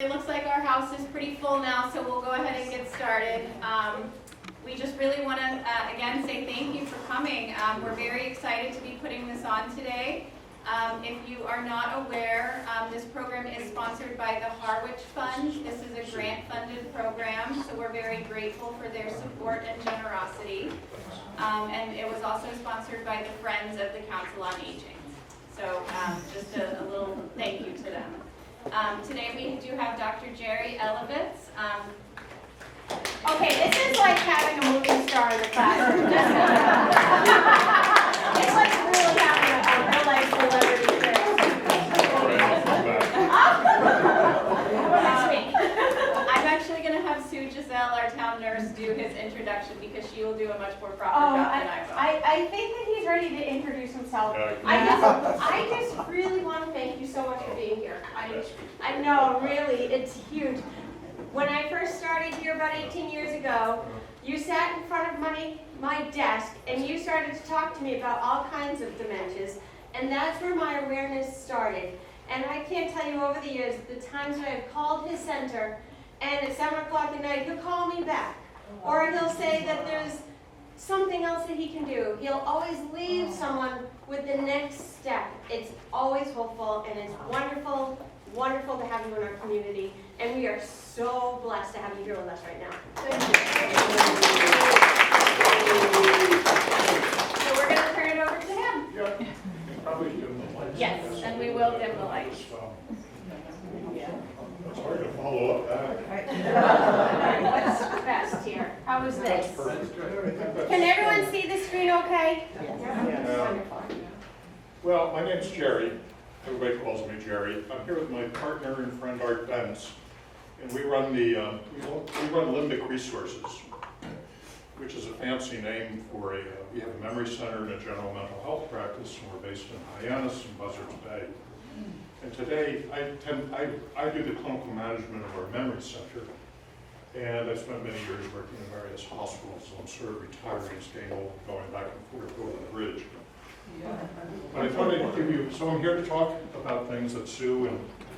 It looks like our house is pretty full now, so we'll go ahead and get started. We just really want to, again, say thank you for coming. We're very excited to be putting this on today. If you are not aware, this program is sponsored by the Harwich Fund. This is a grant-funded program, so we're very grateful for their support and generosity. And it was also sponsored by the Friends of the Council on Aging. So just a little thank you to them. Today we do have Dr. Jerry Elevitz. Okay, this is like having a movie star in the classroom. It's like really having a real-life celebrity there. I'm actually going to have Sue Giselle, our town nurse, do his introduction because she will do a much more proper job than I will. I think that he's ready to introduce himself. I just really want to thank you so much for being here. I know, really, it's huge. When I first started here about 18 years ago, you sat in front of my desk and you started to talk to me about all kinds of dementias, and that's where my awareness started. And I can't tell you over the years the times that I've called his center, and at 7 o'clock at night, he'll call me back. Or he'll say that there's something else that he can do. He'll always leave someone with the next step. It's always hopeful, and it's wonderful, wonderful to have you in our community. And we are so blessed to have you here with us right now. Thank you. So we're going to turn it over to him. Yeah, probably dim the lights. Yes, and we will dim the lights. It's hard to follow up that. What's best here? How is this? Can everyone see the screen okay? Yes. Wonderful. Well, my name's Jerry. Everybody calls me Jerry. I'm here with my partner and friend Art Bentz, and we run Limbic Resources, which is a fancy name for we have a memory center and a general mental health practice, and we're based in Hyannis and Buzzards Bay. And today, I do the clinical management of our memory center, and I've spent many years working in various hospitals, so I'm sort of retiring, staying old, going back and forth over the bridge. But I thought I'd give you, so I'm here to talk about things that Sue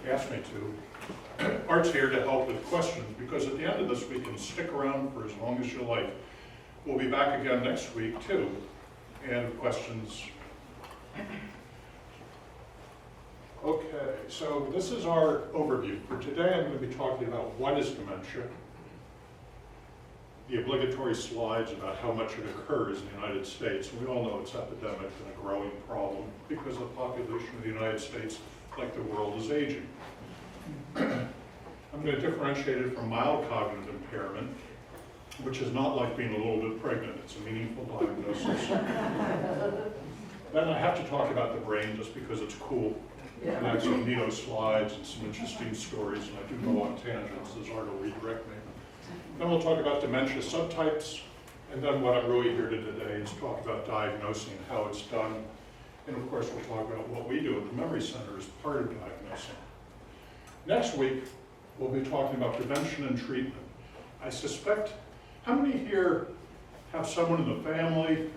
asked me to. Art's here to help with questions, because at the end of this week, and stick around for as long as you like. We'll be back again next week too, and questions. Okay, so this is our overview. For today, I'm going to be talking about what is dementia, the obligatory slides about how much it occurs in the United States. We all know it's epidemic and a growing problem because the population of the United States, like the world, is aging. I'm going to differentiate it from mild cognitive impairment, which is not like being a little bit pregnant. It's a meaningful diagnosis. Then I have to talk about the brain just because it's cool. And I have some neato slides and some interesting stories, and I do go on tangents, as Art will redirect me. Then we'll talk about dementia subtypes, and then what I'm really here to today is talk about diagnosing, how it's done, and of course we'll talk about what we do at the Memory Center as part of diagnosing. Next week, we'll be talking about prevention and treatment. I suspect, how many here have someone in the family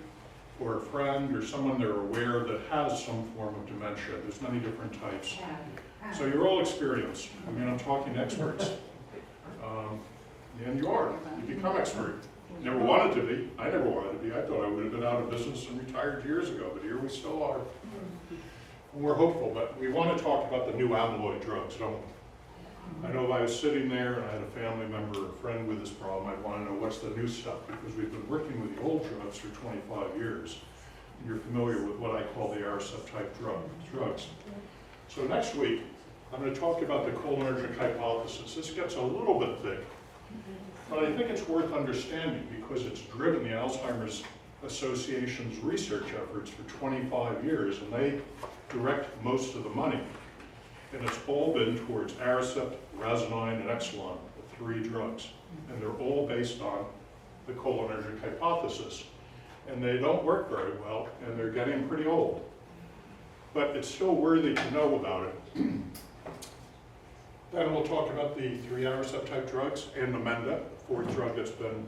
or a friend or someone they're aware that has some form of dementia? There's many different types. So you're all experienced. I mean, I'm talking experts. And you are. You become expert. Never wanted to be. I never wanted to be. I thought I would have been out of business and retired years ago, but here we still are. And we're hopeful, but we want to talk about the new amyloid drugs, don't we? I know if I was sitting there and I had a family member or a friend with this problem, I'd want to know what's the new stuff, because we've been working with the old drugs for 25 years. And you're familiar with what I call the R-type drugs. So next week, I'm going to talk about the cholinergic hypothesis. This gets a little bit thick, but I think it's worth understanding because it's driven the Alzheimer's Association's research efforts for 25 years, and they direct most of the money. And it's all been towards Aricept, Razanine, and Exelon, the 3 drugs. And they're all based on the cholinergic hypothesis. And they don't work very well, and they're getting pretty old. But it's still worthy to know about it. Then we'll talk about the 3 Aricept type drugs and Namenda, the 4th drug that's been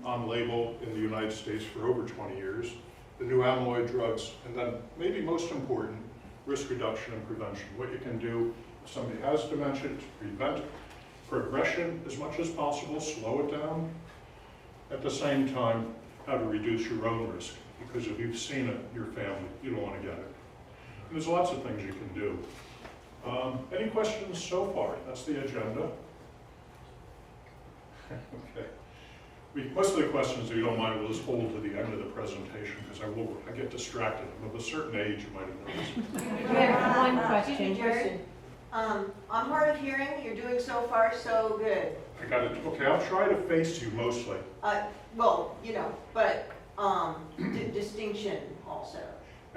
on label in the United States for over 20 years, the new amyloid drugs, and then maybe most important, risk reduction and prevention. What you can do if somebody has dementia to prevent progression as much as possible, slow it down. At the same time, how to reduce your own risk, because if you've seen it in your family, you don't want to get it. And there's lots of things you can do. Any questions so far? That's the agenda. Okay. Most of the questions, if you don't mind, we'll just hold to the end of the presentation, because I get distracted. I'm of a certain age, you might have noticed. We have one question. Jared, I'm hard of hearing. You're doing so far so good. I got it. Okay, I'll try to face you mostly. Well, but distinction also.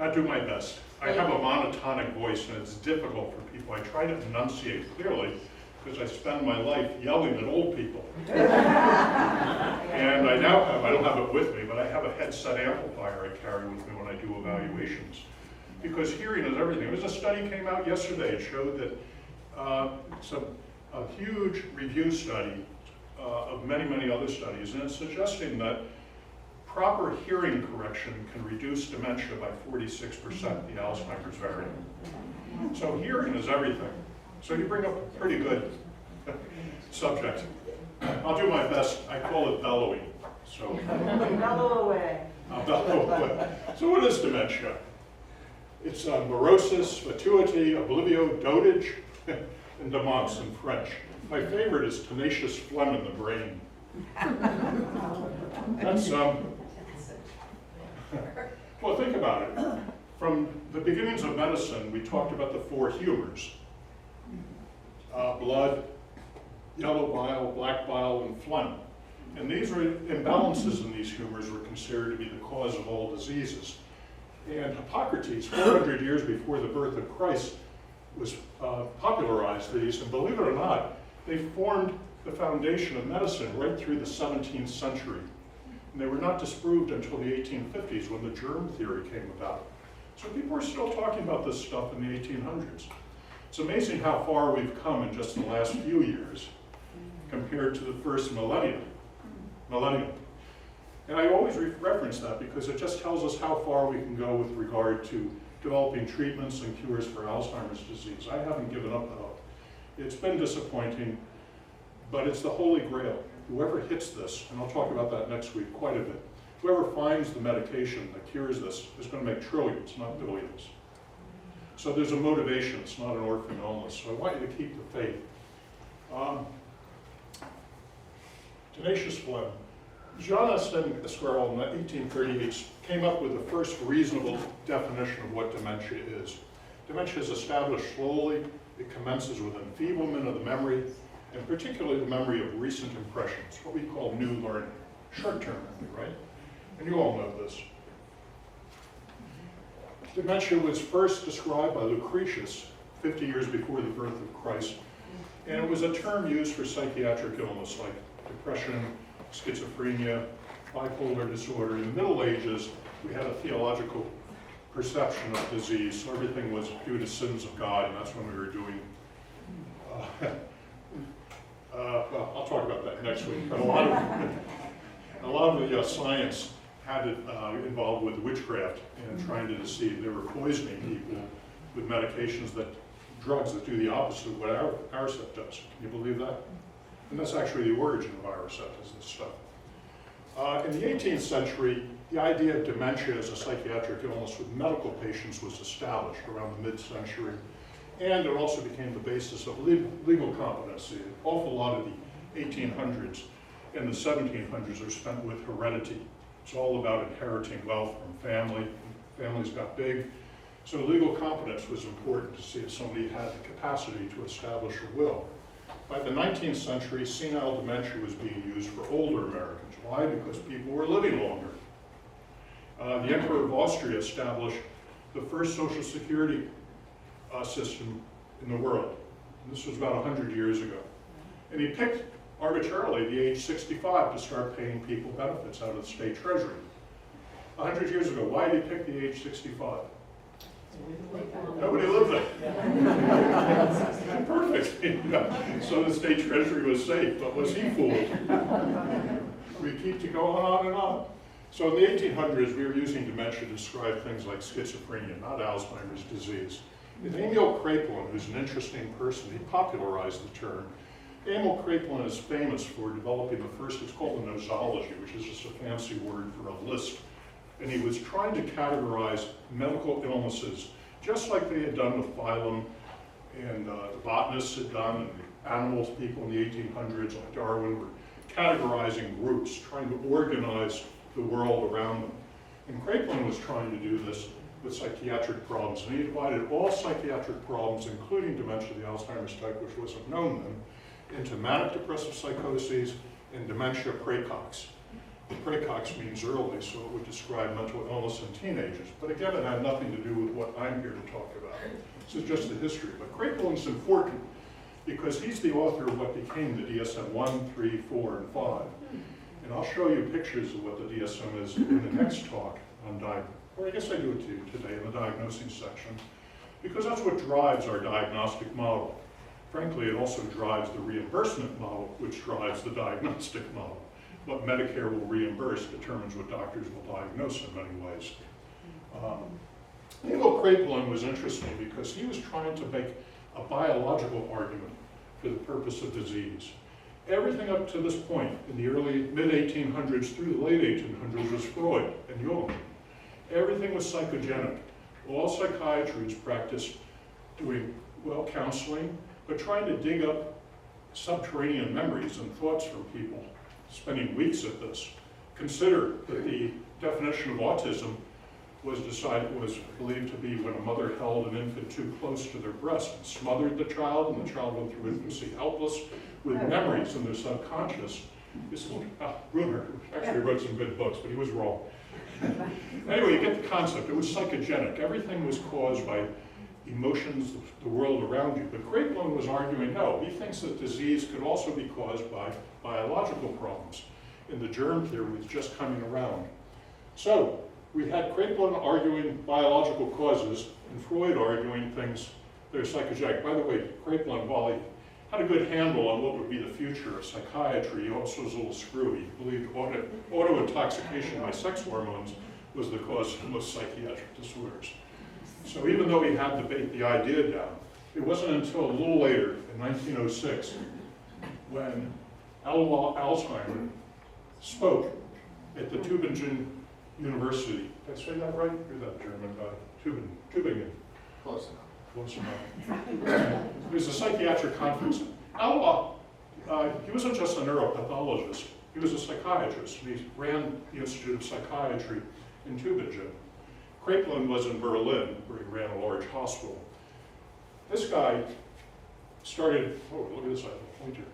I'll do my best. I have a monotonic voice, and it's difficult for people. I try to enunciate clearly, because I spend my life yelling at old people. And I don't have it with me, but I have a headset amplifier I carry with me when I do evaluations. Because hearing is everything. There was a study came out yesterday. It showed that a huge review study of many, many other studies, and it's suggesting that proper hearing correction can reduce dementia by 46%, the Alzheimer's variant. So hearing is everything. So you bring up a pretty good subject. I'll do my best. I call it bellowing. So Bellow away. I'll bellow away. So what is dementia? It's morosis, fatuity, oblivio, dotage, and demence in French. My favorite is tenacious phlegm in the brain. That's well, think about it. From the beginnings of medicine, we talked about the 4 humors. Blood, yellow bile, black bile, and phlegm. And these were imbalances in these humors were considered to be the cause of all diseases. And Hippocrates, 400 years before the birth of Christ, was popularized these, and believe it or not, they formed the foundation of medicine right through the 17th century. And they were not disproved until the 1850s when the germ theory came about. So people are still talking about this stuff in the 1800s. It's amazing how far we've come in just the last few years compared to the first millennium. And I always reference that because it just tells us how far we can go with regard to developing treatments and cures for Alzheimer's disease. I haven't given up the hope. It's been disappointing, but it's the holy grail. Whoever hits this, and I'll talk about that next week quite a bit, whoever finds the medication that cures this is going to make trillions, not billions. So there's a motivation. It's not an orphan illness. So I want you to keep the faith. Tenacious phlegm. Jean-Etienne Esquirol in 1838 came up with the first reasonable definition of what dementia is. Dementia is established slowly. It commences with enfeeblement of the memory, and particularly the memory of recent impressions, what we call new learning. Short-term memory, right? And you all know this. Dementia was first described by Lucretius 50 years before the birth of Christ, and it was a term used for psychiatric illness like depression, schizophrenia, bipolar disorder. In the Middle Ages, we had a theological perception of disease, so everything was due to sins of God, and that's when we were doing, well, I'll talk about that next week, but a lot of the science had it involved with witchcraft and trying to deceive. They were poisoning people with medications drugs that do the opposite of what Aristotle does. Can you believe that? And that's actually the origin of Aristotle, is this stuff. In the 18th century, the idea of dementia as a psychiatric illness with medical patients was established around the mid-century, and it also became the basis of legal competency. An awful lot of the 1800s and the 1700s are spent with heredity. It's all about inheriting wealth from family. Families got big. So legal competence was important to see if somebody had the capacity to establish a will. By the 19th century, senile dementia was being used for older Americans. Why? Because people were living longer. The Emperor of Austria established the first Social Security system in the world. And this was about 100 years ago. And he picked arbitrarily the age 65 to start paying people benefits out of the state treasury. 100 years ago, why did he pick the age 65? Nobody lived there. Perfect. So the state treasury was safe, but was he fooled? We keep going on and on. So in the 1800s, we were using dementia to describe things like schizophrenia, not Alzheimer's disease. And Emil Kraepelin, who's an interesting person, he popularized the term Emil Kraepelin is famous for developing the first, it's called a nosology, which is just a fancy word for a list. And he was trying to categorize medical illnesses, just like they had done with phylum, and the botanists had done, and the animals people in the 1800s, like Darwin, were categorizing groups, trying to organize the world around them. And Kraepelin was trying to do this with psychiatric problems, and he divided all psychiatric problems, including dementia, the Alzheimer's type, which wasn't known then, into manic depressive psychoses and dementia praecox. Praecox means early, so it would describe mental illness in teenagers. But again, it had nothing to do with what I'm here to talk about. This is just the history. But Kraepelin's important because he's the author of what became the DSM-1, 3, 4, and 5. And I'll show you pictures of what the DSM is in the next talk on or I guess I do it to you today in the diagnosing section, because that's what drives our diagnostic model. Frankly, it also drives the reimbursement model, which drives the diagnostic model. What Medicare will reimburse determines what doctors will diagnose in many ways. Emil Kraepelin was interesting because he was trying to make a biological argument for the purpose of disease. Everything up to this point, in the early mid-1800s through the late 1800s, was Freud and Jung. Everything was psychogenic. All psychiatries practiced doing, well, counseling, but trying to dig up subterranean memories and thoughts from people, spending weeks at this. Consider that the definition of autism was believed to be when a mother held an infant too close to their breast and smothered the child, and the child went through infancy helpless with memories in their subconscious. This is Bruner, who actually wrote some good books, but he was wrong. Anyway, you get the concept. It was psychogenic. Everything was caused by emotions, the world around you. But Kraepelin was arguing, no, he thinks that disease could also be caused by biological problems. And the germ theory was just coming around. So we had Kraepelin arguing biological causes and Freud arguing things that are psychogenic. By the way, Kraepelin, while he had a good handle on what would be the future of psychiatry, he also was a little screwy. He believed auto-intoxication by sex hormones was the cause of most psychiatric disorders. So even though he had the idea down, it wasn't until a little later, in 1906, when Alzheimer spoke at the Tübingen University. Did I say that right? You're that German guy. Tübingen. Close enough. Close enough. It was a psychiatric conference. He wasn't just a neuropathologist. He was a psychiatrist. He ran the Institute of Psychiatry in Tübingen. Kraepelin was in Berlin, where he ran a large hospital. This guy started, oh, look at this, I have a pointer.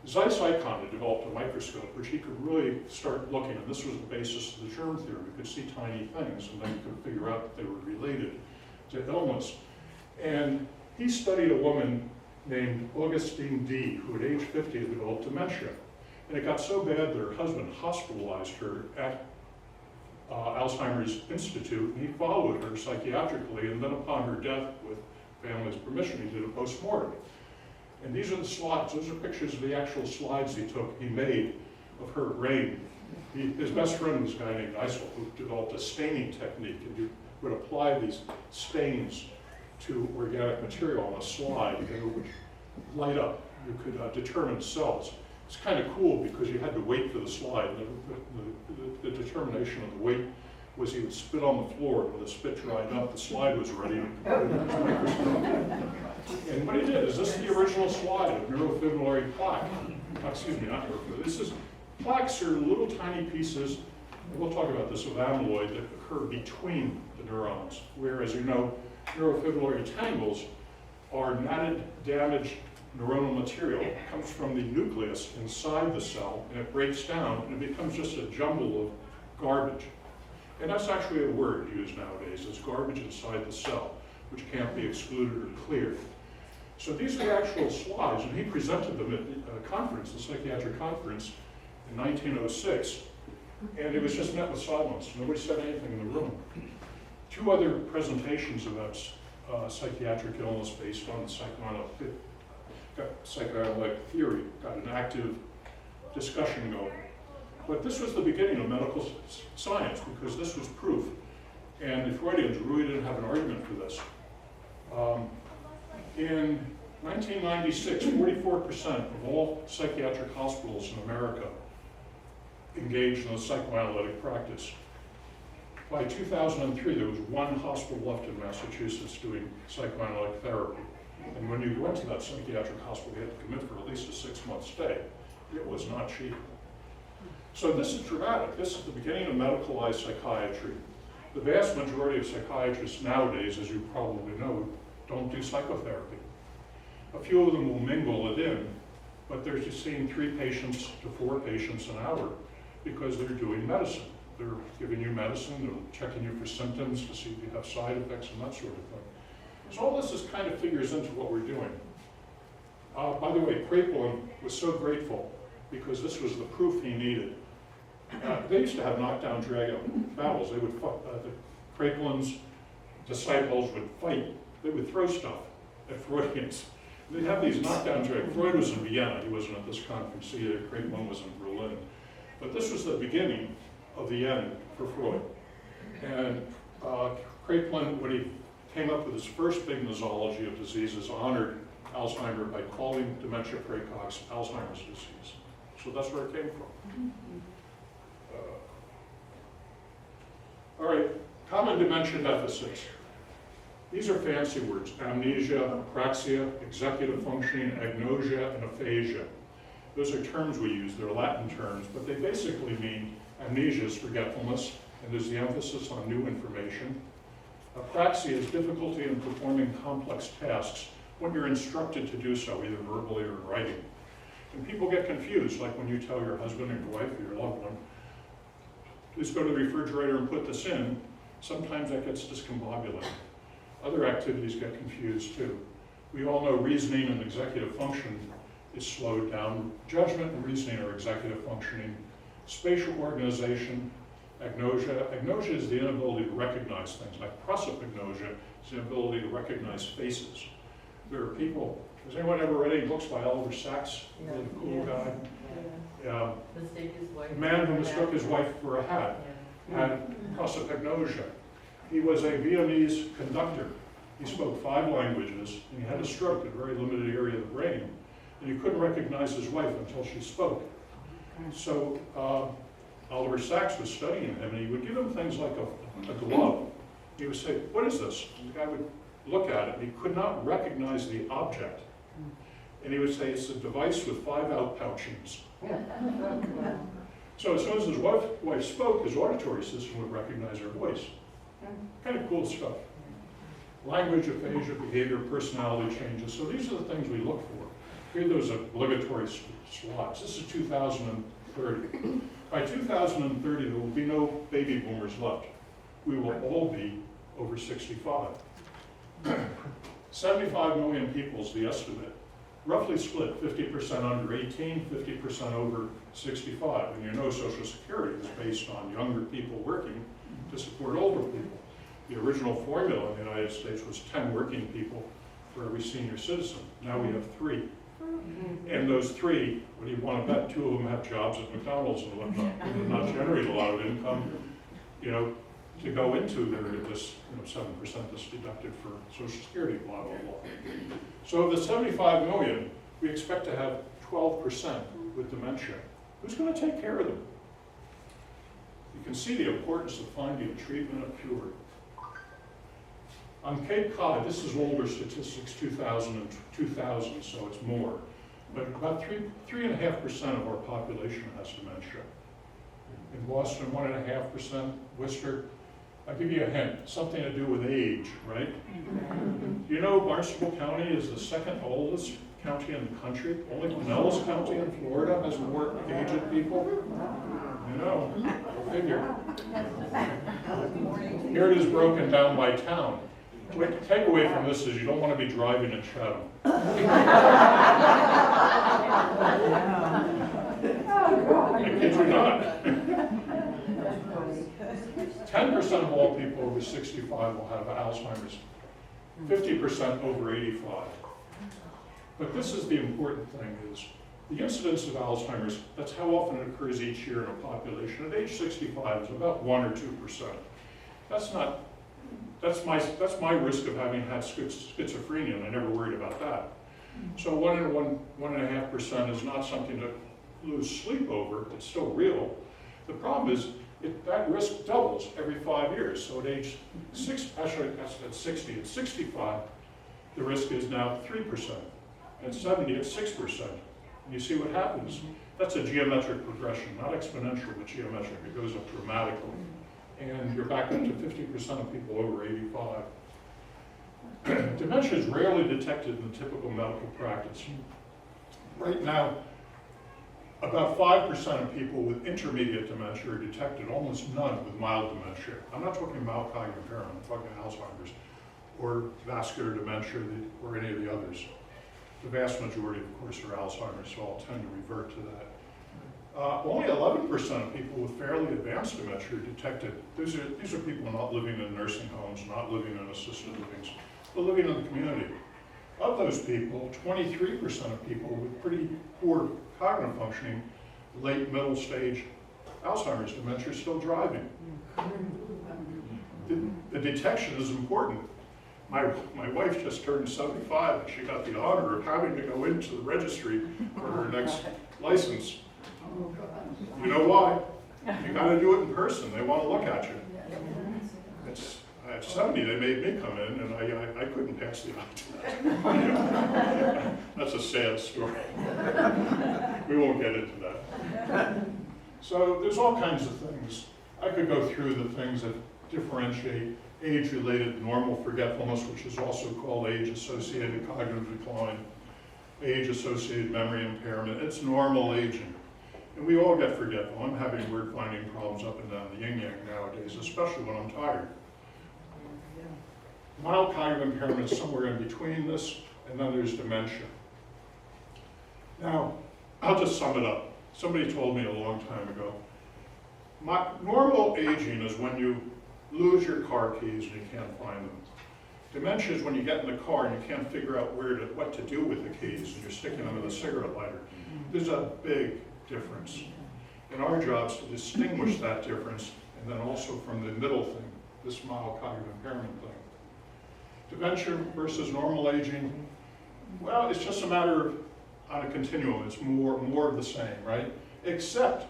Zeiss Icon had developed a microscope which he could really start looking, and this was the basis of the germ theory. We could see tiny things, and then you could figure out that they were related to illness. And he studied a woman named Augustine D., who at age 50 had developed dementia. And it got so bad that her husband hospitalized her at Alzheimer's Institute, and he followed her psychiatrically, and then upon her death, with family's permission, he did a post-mortem. And these are the slides. Those are pictures of the actual slides he made of her brain. His best friend was a guy named Eisel, who developed a staining technique, and you would apply these stains to organic material on a slide, and it would light up. You could determine cells. It's kind of cool because you had to wait for the slide. The determination of the weight was he would spit on the floor, and when the spit dried up, the slide was ready. And what he did is, this is the original slide of neurofibrillary plaque. Excuse me, not neurofibrillary. Plaques are little tiny pieces, and we'll talk about this with amyloid, that occur between the neurons, where, as you know, neurofibrillary tangles are matted, damaged neuronal material. It comes from the nucleus inside the cell, and it breaks down, and it becomes just a jumble of garbage. And that's actually a word used nowadays. It's garbage inside the cell, which can't be excluded or cleared. So these are the actual slides, and he presented them at a conference, the psychiatric conference, in 1906, and it was just met with silence. Nobody said anything in the room. Two other presentations about psychiatric illness based on psychoanalytic theory got an active discussion going. But this was the beginning of medical science, because this was proof. And the Freudians really didn't have an argument for this. In 1996, 44% of all psychiatric hospitals in America engaged in a psychoanalytic practice. By 2003, there was one hospital left in Massachusetts doing psychoanalytic therapy. And when you went to that psychiatric hospital, you had to commit for at least a 6-month stay. It was not cheap. So this is dramatic. This is the beginning of medicalized psychiatry. The vast majority of psychiatrists nowadays, as you probably know, don't do psychotherapy. A few of them will mingle it in, but they're just seeing 3 patients to 4 patients an hour because they're doing medicine. They're giving you medicine, they're checking you for symptoms to see if you have side effects and that sort of thing. So all this is kind of figures into what we're doing. By the way, Kraepelin was so grateful because this was the proof he needed. They used to have knockdown, drag-out battles. They would fight, the Kraepelin's disciples would fight. They would throw stuff at Freudians. They'd have these knockdown drag. Freud was in Vienna. He wasn't at this conference either. Kraepelin was in Berlin. But this was the beginning of the end for Freud. And Kraepelin, when he came up with his first big nosology of diseases, honored Alzheimer by calling dementia praecox Alzheimer's disease. So that's where it came from. All right, common dementia deficits. These are fancy words: amnesia, apraxia, executive functioning, agnosia, and aphasia. Those are terms we use. They're Latin terms, but they basically mean amnesia is forgetfulness, and there's the emphasis on new information. Apraxia is difficulty in performing complex tasks when you're instructed to do so, either verbally or in writing. And people get confused, like when you tell your husband or your wife or your loved one, please go to the refrigerator and put this in. Sometimes that gets discombobulated. Other activities get confused too. We all know reasoning and executive function is slowed down. Judgment and reasoning are executive functioning. Spatial organization, agnosia. Agnosia is the inability to recognize things, like prosopagnosia is the ability to recognize faces. There are people, has anyone ever read any books by Oliver Sacks? Really cool guy. A man who mistook his wife for a hat had prosopagnosia. He was a Viennese conductor. He spoke 5 languages, and he had a stroke, a very limited area of the brain, and he couldn't recognize his wife until she spoke. So Oliver Sacks was studying him, and he would give him things like a glove. He would say, "What is this?" And the guy would look at it, and he could not recognize the object. And he would say, "It's a device with 5 outpouchings." So as soon as his wife spoke, his auditory system would recognize her voice. Kind of cool stuff. Language, aphasia, behavior, personality changes. So these are the things we look for. Here are those obligatory slots. This is 2030. By 2030, there will be no baby boomers left. We will all be over 65. 75 million people is the estimate. Roughly split, 50% under 18, 50% over 65. And you know Social Security is based on younger people working to support older people. The original formula in the United States was 10 working people for every senior citizen. Now we have 3. And those 3, what do you want to bet? 2 of them have jobs at McDonald's and whatnot. They did not generate a lot of income, to go into this 7% that's deducted for Social Security, blah, blah, blah. So of the 75 million, we expect to have 12% with dementia. Who's going to take care of them? You can see the importance of finding a treatment, a cure. On Cape Cod, this is older statistics, 2000, so it's more. But about 3.5% of our population has dementia. In Boston, 1.5%, Worcester. I'll give you a hint, something to do with age, right? You know Barnstable County is the 2nd oldest county in the country. Only Pinellas County in Florida has more aged people. You know, go figure. Here it is broken down by town. The takeaway from this is you don't want to be driving in Chatham. I kid you not. 10% of all people over 65 will have Alzheimer's. 50% over 85. But this is the important thing is the incidence of Alzheimer's, that's how often it occurs each year in a population. At age 65 is about 1 or 2%. That's my risk of having had schizophrenia, and I never worried about that. So 1.5% is not something to lose sleep over. It's still real. The problem is that risk doubles every 5 years. So at age 6, actually that's at 60, at 65, the risk is now 3%. At 70, it's 6%. And you see what happens. That's a geometric progression, not exponential, but geometric. It goes up dramatically. And you're back up to 50% of people over 85. Dementia is rarely detected in the typical medical practice. Right now, about 5% of people with intermediate dementia are detected, almost none with mild dementia. I'm not talking mild cognitive impairment, I'm talking Alzheimer's or vascular dementia or any of the others. The vast majority, of course, are Alzheimer's, so I'll tend to revert to that. Only 11% of people with fairly advanced dementia are detected. These are people not living in nursing homes, not living in assisted livings, but living in the community. Of those people, 23% of people with pretty poor cognitive functioning, late middle stage Alzheimer's dementia, are still driving. The detection is important. My wife just turned 75 and she got the honor of having to go into the registry for her next license. You know why? You got to do it in person. They want to look at you. At 70, they made me come in, and I couldn't pass the eye test. That's a sad story. We won't get into that. So there's all kinds of things. I could go through the things that differentiate age-related normal forgetfulness, which is also called age-associated cognitive decline, age-associated memory impairment. It's normal aging. And we all get forgetful. I'm having word-finding problems up and down the yin-yang nowadays, especially when I'm tired. Mild cognitive impairment is somewhere in between this, and then there's dementia. Now, I'll just sum it up. Somebody told me a long time ago, normal aging is when you lose your car keys and you can't find them. Dementia is when you get in the car and you can't figure out what to do with the keys and you're sticking them in the cigarette lighter. There's a big difference. And our job is to distinguish that difference and then also from the middle thing, this mild cognitive impairment thing. Dementia versus normal aging, well, it's just a matter of, on a continuum, it's more of the same, right? Except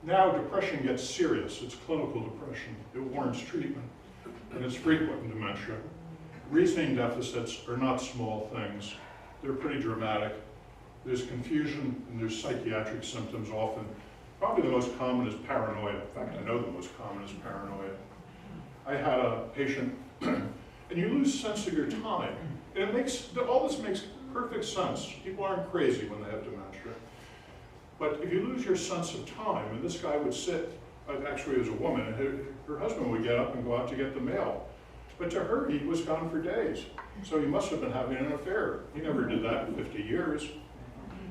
now depression gets serious. It's clinical depression. It warrants treatment, and it's frequent in dementia. Reasoning deficits are not small things. They're pretty dramatic. There's confusion, and there's psychiatric symptoms often. Probably the most common is paranoia. In fact, I know the most common is paranoia. I had a patient, and you lose sense of your time. And all this makes perfect sense. People aren't crazy when they have dementia. But if you lose your sense of time, and this guy would sit, actually it was a woman, and her husband would get up and go out to get the mail. But to her, he was gone for days. So he must have been having an affair. He never did that in 50 years.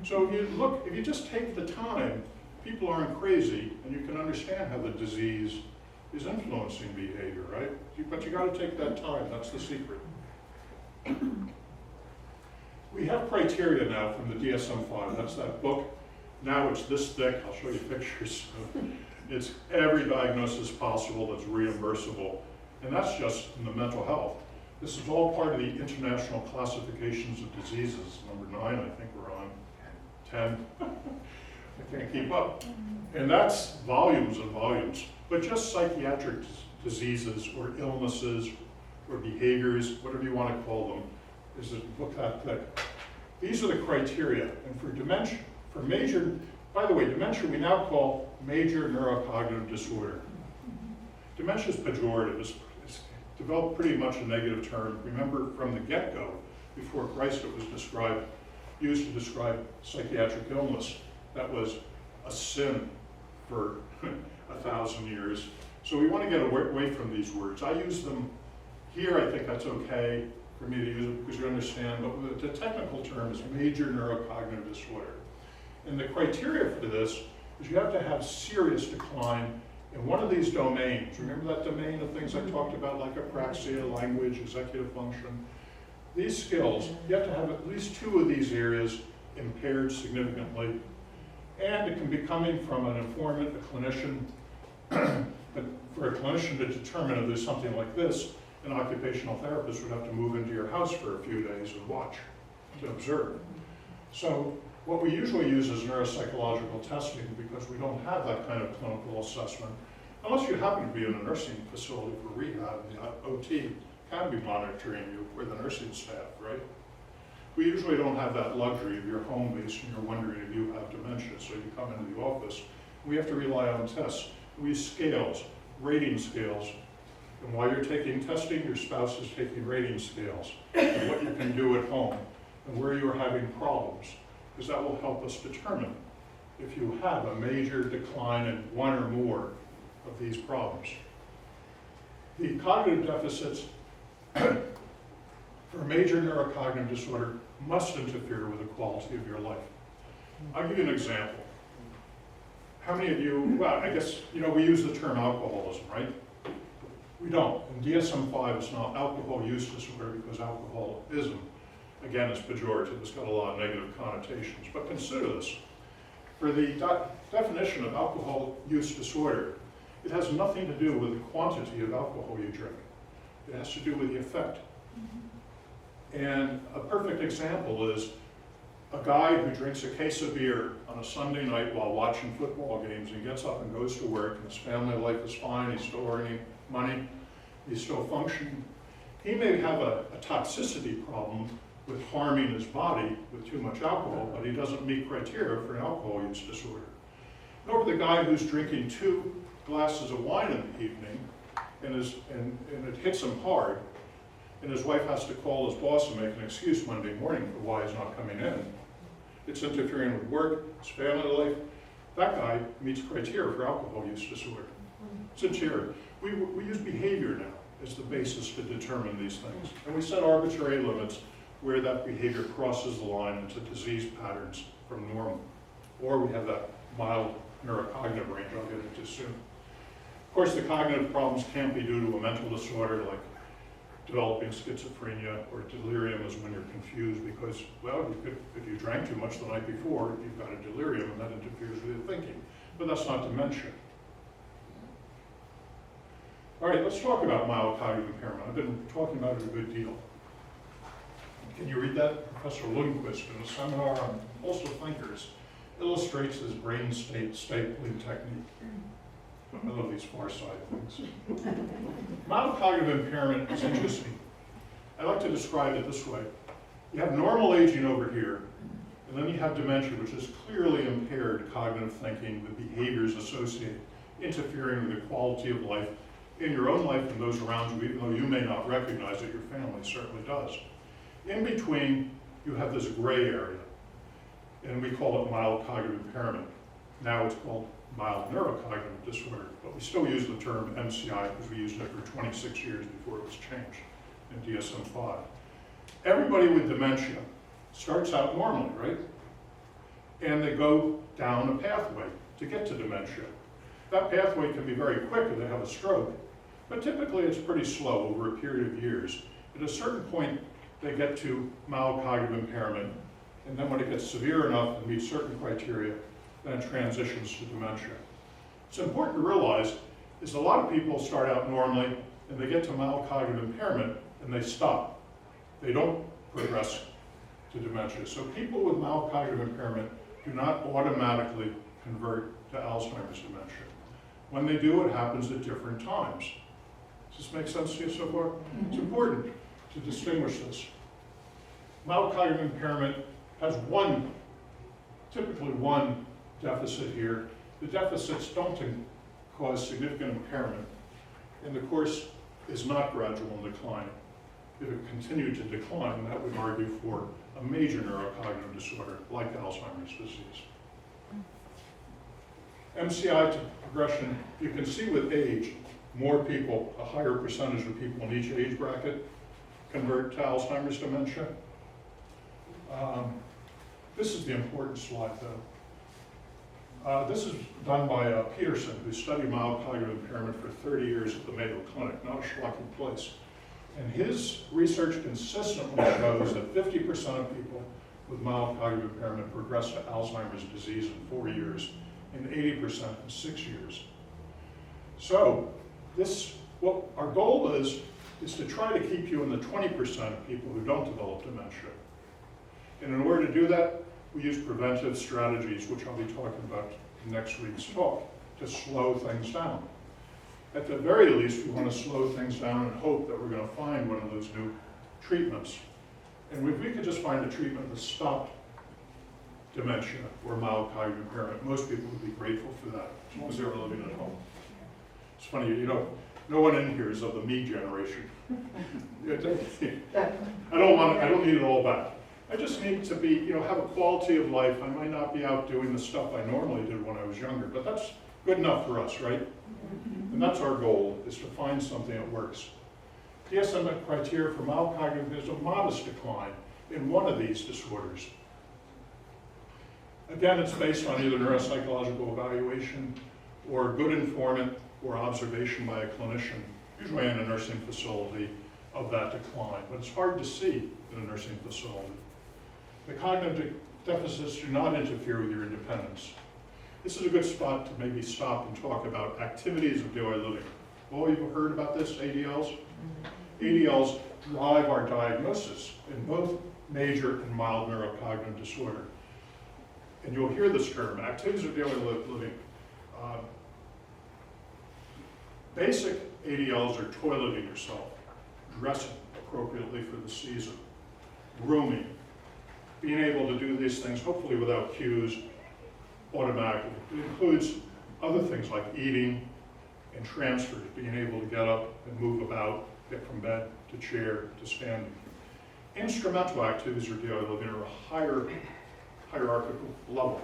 So if you just take the time, people aren't crazy, and you can understand how the disease is influencing behavior, right? But you got to take that time. That's the secret. We have criteria now from the DSM-5. That's that book. Now it's this thick. I'll show you pictures. It's every diagnosis possible that's reimbursable. And that's just in the mental health. This is all part of the international classifications of diseases. Number 9, I think we're on. 10. I can't keep up. And that's volumes and volumes. But just psychiatric diseases or illnesses or behaviors, whatever you want to call them, is a book that thick. These are the criteria. And for dementia, by the way, dementia we now call major neurocognitive disorder. Dementia is pejorative. It's developed pretty much a negative term. Remember from the get-go, before Christ, it was used to describe psychiatric illness. That was a sin for 1,000 years. So we want to get away from these words. I use them here. I think that's okay for me to use it because you understand, but the technical term is major neurocognitive disorder. And the criteria for this is you have to have serious decline in one of these domains. Remember that domain of things I talked about, like apraxia, language, executive function? These skills, you have to have at least 2 of these areas impaired significantly. And it can be coming from an informant, a clinician. But for a clinician to determine if there's something like this, an occupational therapist would have to move into your house for a few days and watch. to observe. So what we usually use is neuropsychological testing because we don't have that kind of clinical assessment. Unless you happen to be in a nursing facility for rehab, the OT can be monitoring you with the nursing staff, right? We usually don't have that luxury of your home base and you're wondering if you have dementia, so you come into the office. We have to rely on tests. We use scales, rating scales. And while you're taking testing, your spouse is taking rating scales and what you can do at home and where you're having problems, because that will help us determine if you have a major decline in one or more of these problems. The cognitive deficits for a major neurocognitive disorder must interfere with the quality of your life. I'll give you an example. How many of you, well, I guess, we use the term alcoholism, right? We don't. And DSM-5 is not alcohol use disorder because alcoholism, again, is pejorative. It's got a lot of negative connotations. But consider this. For the definition of alcohol use disorder, it has nothing to do with the quantity of alcohol you drink. It has to do with the effect. And a perfect example is a guy who drinks a case of beer on a Sunday night while watching football games and gets up and goes to work and his family life is fine, he's still earning money, he's still functioning. He may have a toxicity problem with harming his body with too much alcohol, but he doesn't meet criteria for an alcohol use disorder. And over the guy who's drinking 2 glasses of wine in the evening and it hits him hard, and his wife has to call his boss and make an excuse Monday morning for why he's not coming in. It's interfering with work, his family life. That guy meets criteria for alcohol use disorder. Since here, we use behavior now as the basis to determine these things. And we set arbitrary limits where that behavior crosses the line into disease patterns from normal. Or we have that mild neurocognitive range I'll get into soon. Of course, the cognitive problems can't be due to a mental disorder like developing schizophrenia or delirium is when you're confused because, well, if you drank too much the night before, you've got a delirium and that interferes with your thinking. But that's not dementia. All right, let's talk about mild cognitive impairment. I've been talking about it a good deal. Can you read that? Professor Lundquist in a seminar on compulsive thinkers illustrates his brain state stapling technique. I love these far side things. Mild cognitive impairment is interesting. I like to describe it this way. You have normal aging over here, and then you have dementia, which is clearly impaired cognitive thinking, the behaviors associated, interfering with the quality of life in your own life and those around you, even though you may not recognize it, your family certainly does. In between, you have this gray area, and we call it mild cognitive impairment. Now it's called mild neurocognitive disorder, but we still use the term MCI because we used it for 26 years before it was changed in DSM-5. Everybody with dementia starts out normally, right? And they go down a pathway to get to dementia. That pathway can be very quick if they have a stroke, but typically it's pretty slow over a period of years. At a certain point, they get to mild cognitive impairment, and then when it gets severe enough and meets certain criteria, then it transitions to dementia. What's important to realize is a lot of people start out normally and they get to mild cognitive impairment and they stop. They don't progress to dementia. So people with mild cognitive impairment do not automatically convert to Alzheimer's dementia. When they do, it happens at different times. Does this make sense to you so far? It's important to distinguish this. Mild cognitive impairment has typically one deficit here. The deficits don't cause significant impairment, and the course is not gradual in decline. If it continued to decline, that would argue for a major neurocognitive disorder like Alzheimer's disease. MCI to progression, you can see with age, more people, a higher percentage of people in each age bracket convert to Alzheimer's dementia. This is the important slide, though. This is done by Peterson, who studied mild cognitive impairment for 30 years at the Mayo Clinic, not a schlocky place. And his research consistently shows that 50% of people with mild cognitive impairment progress to Alzheimer's disease in 4 years, and 80% in 6 years. So what our goal is to try to keep you in the 20% of people who don't develop dementia. And in order to do that, we use preventive strategies, which I'll be talking about in next week's talk, to slow things down. At the very least, we want to slow things down and hope that we're going to find one of those new treatments. And if we could just find a treatment that stopped dementia or mild cognitive impairment, most people would be grateful for that, as long as they were living at home. It's funny, you know, no one in here is of the me generation. I don't need it all back. I just need to be, you know, have a quality of life. I might not be out doing the stuff I normally did when I was younger, but that's good enough for us, right? And that's our goal, is to find something that works. DSM criteria for mild cognitive is a modest decline in one of these disorders. Again, it's based on either neuropsychological evaluation or good informant or observation by a clinician, usually in a nursing facility, of that decline. But it's hard to see in a nursing facility. The cognitive deficits do not interfere with your independence. This is a good spot to maybe stop and talk about activities of daily living. All of you heard about this, ADLs? ADLs drive our diagnosis in both major and mild neurocognitive disorder. And you'll hear this term, activities of daily living. Basic ADLs are toileting yourself, dressing appropriately for the season, grooming, being able to do these things hopefully without cues automatically. It includes other things like eating and transfers, being able to get up and move about, get from bed to chair to standing. Instrumental activities of daily living are a higher hierarchical level.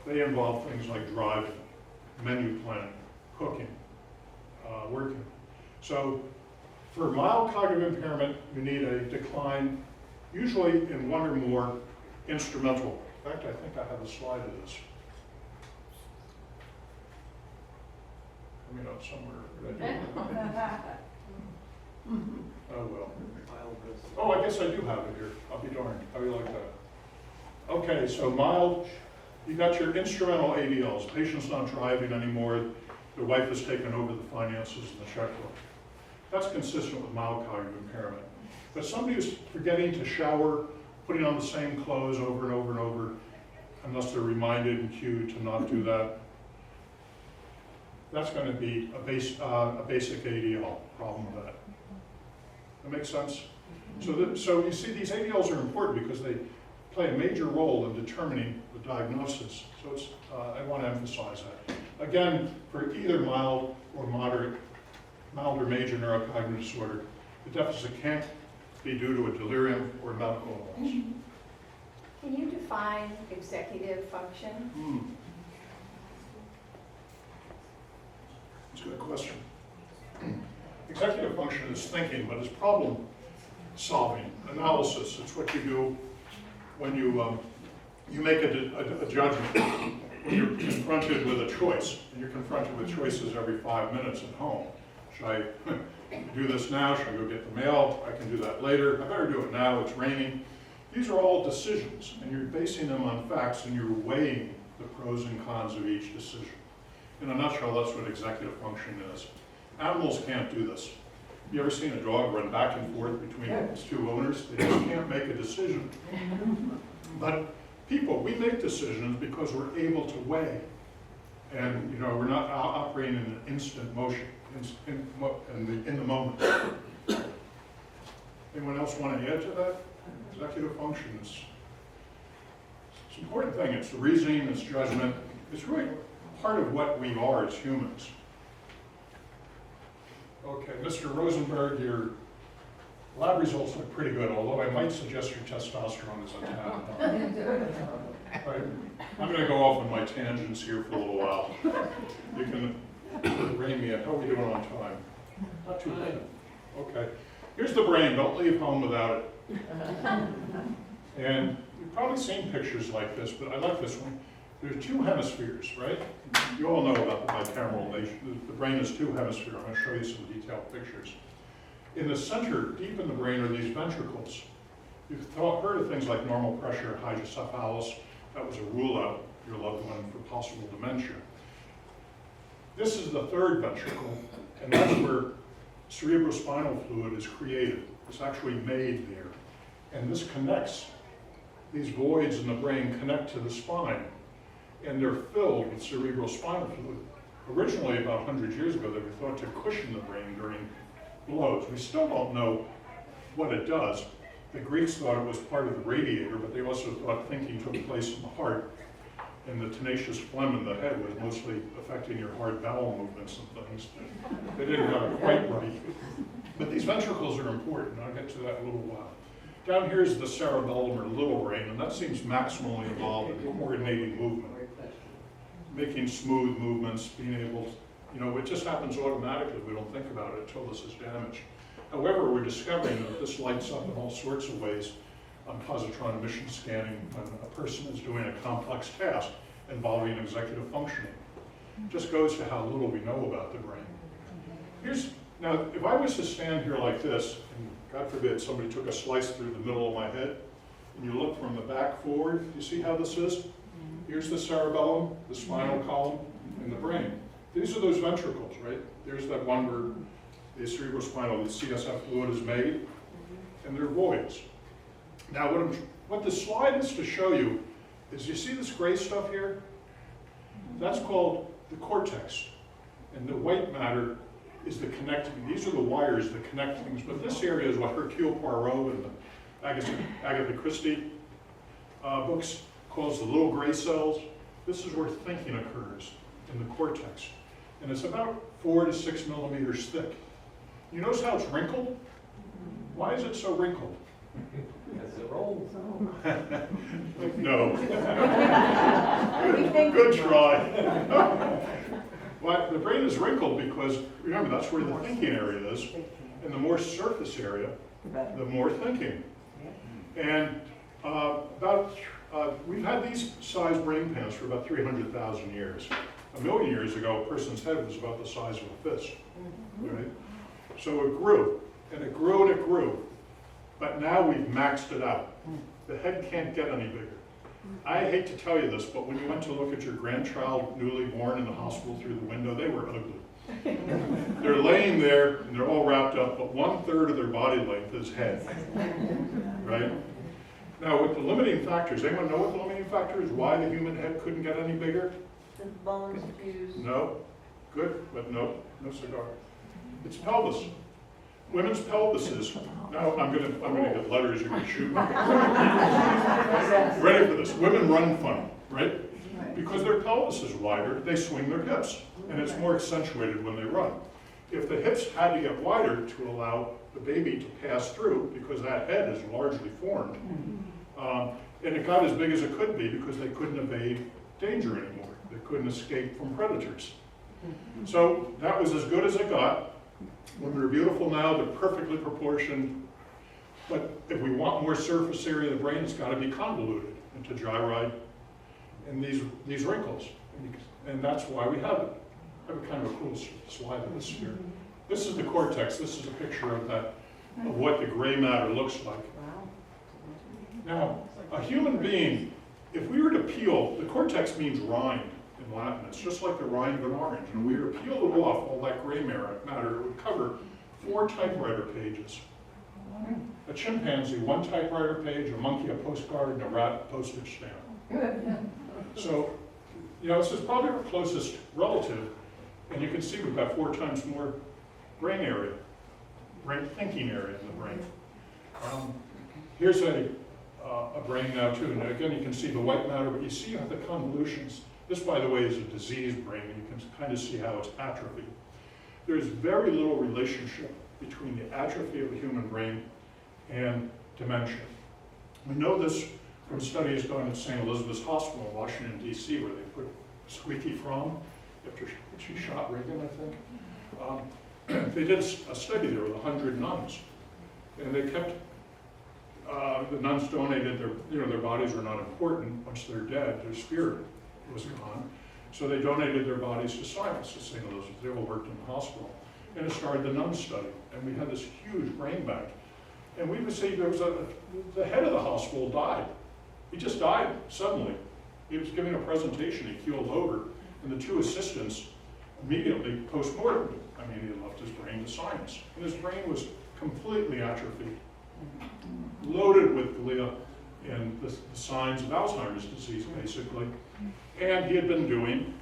They involve things like driving, menu planning, cooking, working. So for mild cognitive impairment, you need a decline, usually in one or more instrumental. In fact, I think I have a slide of this. Coming up somewhere. Did I do it? Oh, well. Oh, I guess I do have it here. I'll be darned. How do you like that? Okay, so mild, you got your instrumental ADLs. Patient's not driving anymore. The wife has taken over the finances and the checkbook. That's consistent with mild cognitive impairment. But somebody who's forgetting to shower, putting on the same clothes over and over and over, unless they're reminded and cued to not do that, that's going to be a basic ADL problem with that. That makes sense? So you see, these ADLs are important because they play a major role in determining the diagnosis. So it's, I want to emphasize that. Again, for either mild or moderate, mild or major neurocognitive disorder, the deficit can't be due to a delirium or medical illness. Can you define executive function? That's a good question. Executive function is thinking, but it's problem solving, analysis. It's what you do when you make a judgment. When you're confronted with a choice, and you're confronted with choices every 5 minutes at home. Should I do this now? Should I go get the mail? I can do that later. I better do it now. It's raining. These are all decisions, and you're basing them on facts, and you're weighing the pros and cons of each decision. In a nutshell, that's what executive function is. Animals can't do this. You ever seen a dog run back and forth between its two owners? They just can't make a decision. But people, we make decisions because we're able to weigh. And, you know, we're not operating in an instant motion, in the moment. Anyone else want to add to that? Executive function is it's an important thing. It's reasoning, it's judgment. It's really part of what we are as humans. Okay, Mr. Rosenberg, your lab results look pretty good, although I might suggest your testosterone is a tad high. Right. I'm going to go off on my tangents here for a little while. You can rein me in. How are we doing on time? Not too bad. Okay. Here's the brain. Don't leave home without it. And you've probably seen pictures like this, but I like this one. There's two hemispheres, right? You all know about the bicameral nature. The brain is two hemispheres. I'm going to show you some detailed pictures. In the center, deep in the brain, are these ventricles. You've heard of things like normal pressure, hydrocephalus. That was a rule out, your loved one, for possible dementia. This is the third ventricle, and that's where cerebrospinal fluid is created. It's actually made there. And this connects these voids in the brain connect to the spine, and they're filled with cerebral spinal fluid. Originally, about 100 years ago, they were thought to cushion the brain during blows. We still don't know what it does. The Greeks thought it was part of the radiator, but they also thought thinking took place in the heart, and the tenacious phlegm in the head was mostly affecting your hard bowel movements and things. They didn't have it quite right. But these ventricles are important. I'll get to that in a little while. Down here is the cerebellum or little brain, and that seems maximally involved in coordinating movement, making smooth movements, being able to, it just happens automatically. We don't think about it until this is damaged. However, we're discovering that this lights up in all sorts of ways on positron emission scanning when a person is doing a complex task involving executive functioning. It just goes to how little we know about the brain. Now, if I was to stand here like this, and God forbid somebody took a slice through the middle of my head, and you look from the back forward, you see how this is? Here's the cerebellum, the spinal column, and the brain. These are those ventricles, right? There's that one where the cerebrospinal, the CSF fluid is made, and they're voids. Now, what the slide is to show you is, you see this gray stuff here? That's called the cortex, and the white matter is the connecting. These are the wires that connect things, but this area is what Hercule Poirot and the Agatha Christie books calls the little gray cells. This is where thinking occurs in the cortex, and it's about 4 to 6 millimeters thick. You notice how it's wrinkled? Why is it so wrinkled? Because it rolls. No. Good try. Well, the brain is wrinkled because, remember, that's where the thinking area is. And the more surface area, the more thinking. And we've had these size brain pans for about 300,000 years. 1 million years ago, a person's head was about the size of a fist. Right? So it grew, and it grew, and it grew. But now we've maxed it out. The head can't get any bigger. I hate to tell you this, but when you went to look at your grandchild newly born in the hospital through the window, they were ugly. They're laying there, and they're all wrapped up, but 1/3 of their body length is head. Right? Now, with the limiting factors, anyone know what the limiting factor is? Why the human head couldn't get any bigger? The bones fuse. No. Good, but no cigar. It's pelvis. Women's pelvises. Now I'm gonna get letters you can shoot. Ready for this? Women run funny, right? Because their pelvis is wider, they swing their hips, and it's more accentuated when they run. If the hips had to get wider to allow the baby to pass through, because that head is largely formed, and it got as big as it could be because they couldn't evade danger anymore. They couldn't escape from predators. So that was as good as it got. Women are beautiful now, they're perfectly proportioned, but if we want more surface area of the brain, it's got to be convoluted into gyri and these wrinkles. And that's why we have it. I have a kind of a cool slide of this here. This is the cortex. This is a picture of what the gray matter looks like. Now, a human being, if we were to peel, the cortex means rind in Latin. It's just like the rind of an orange. And we were to peel it off, all that gray matter, it would cover 4 typewriter pages. A chimpanzee, 1 typewriter page, a monkey, a postcard, and a rat, a postage stamp. So, this is probably our closest relative. And you can see we've got 4 times more brain area, brain thinking area in the brain. Here's a brain now too, and again you can see the white matter, but you see how the convolutions. This, by the way, is a diseased brain, and you can kind of see how it's atrophied. There's very little relationship between the atrophy of the human brain and dementia. We know this from studies done at St. Elizabeth's Hospital in Washington, D.C., where they put Squeaky Fromm, after she shot Reagan, I think. They did a study there with 100 nuns, and they kept, the nuns donated their bodies were not important. Once they're dead, their spirit was gone. So they donated their bodies to science at St. Elizabeth. They all worked in the hospital. And it started the nun study. And we had this huge brain bank. And we would see the head of the hospital died. He just died suddenly. He was giving a presentation, he keeled over, and the 2 assistants immediately post-mortem. He had left his brain to science. And his brain was completely atrophied, loaded with glia, in the signs of Alzheimer's disease, basically. And he had been doing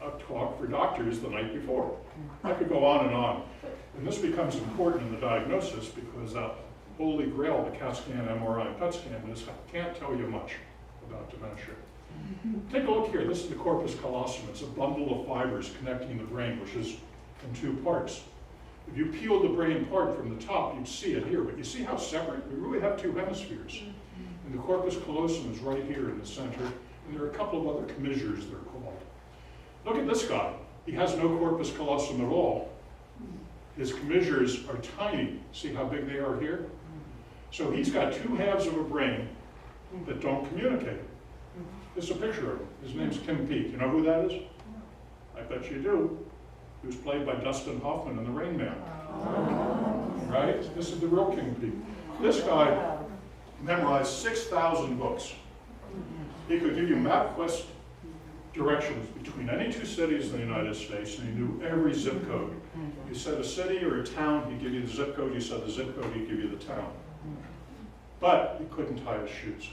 a talk for doctors the night before. I could go on. And this becomes important in the diagnosis because that holy grail, the CAT scan, MRI, PET scan, can't tell you much about dementia. Take a look here. This is the corpus callosum. It's a bundle of fibers connecting the brain, which is in two parts. If you peel the brain apart from the top, you'd see it here, but you see how separate? We really have two hemispheres. And the corpus callosum is right here in the center, and there are a couple of other commissures, they're called. Look at this guy. He has no corpus callosum at all. His commissures are tiny. See how big they are here? So he's got two halves of a brain that don't communicate. There's a picture of him. His name's Kim Peek. You know who that is? I bet you do. He was played by Dustin Hoffman in The Rain Man. Right? This is the real Kim Peek. This guy memorized 6,000 books. He could give you MapQuest directions between any two cities in the United States, and he knew every zip code. You said a city or a town, he'd give you the zip code. You said the zip code, he'd give you the town. But he couldn't tie his shoes.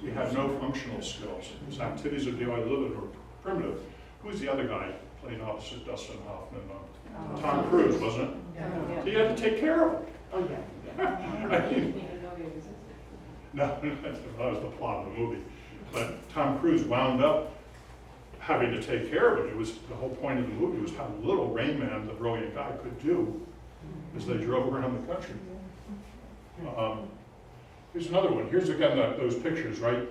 He had no functional skills. His activities of daily living were primitive. Who's the other guy playing opposite Dustin Hoffman? Tom Cruise, wasn't it? He had to take care of him. I mean, no, that was the plot of the movie. But Tom Cruise wound up having to take care of it. It was the whole point of the movie was how little Rain Man, the brilliant guy, could do as they drove around the country. Here's another one. Here's again those pictures, right?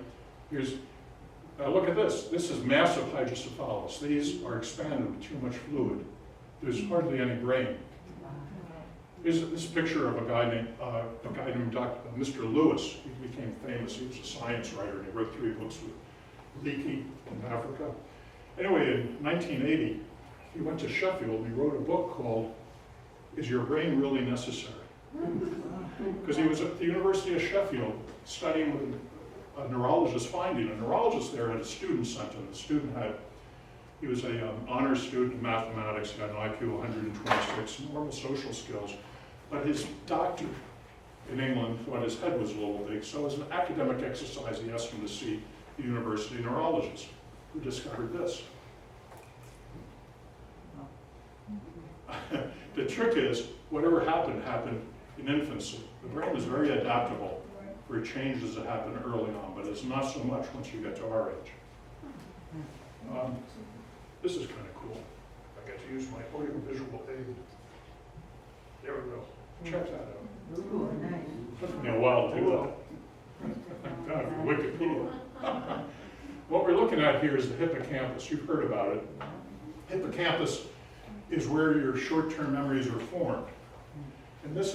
Now look at this. This is massive hydrocephalus. These are expanded with too much fluid. There's hardly any brain. Here's this picture of a guy named Mr. Lewis. He became famous. He was a science writer, and he wrote 3 books with Leakey in Africa. Anyway, in 1980, he went to Sheffield and he wrote a book called "Is Your Brain Really Necessary?" Because he was at the University of Sheffield studying with a neurologist finding. A neurologist there had a student sent him. The student he was an honors student in mathematics. He had an IQ of 126, normal social skills. But his doctor in England thought his head was a little big, so as an academic exercise, he asked him to see the university neurologist, who discovered this. The trick is, whatever happened in infancy. The brain is very adaptable for changes that happen early on, but it's not so much once you get to our age. This is kind of cool. I get to use my audiovisual aid. There we go. Check that out. Ooh, nice. Took me a while to do that. Thank God for Wikipedia. What we're looking at here is the hippocampus. You've heard about it. Hippocampus is where your short-term memories are formed. And this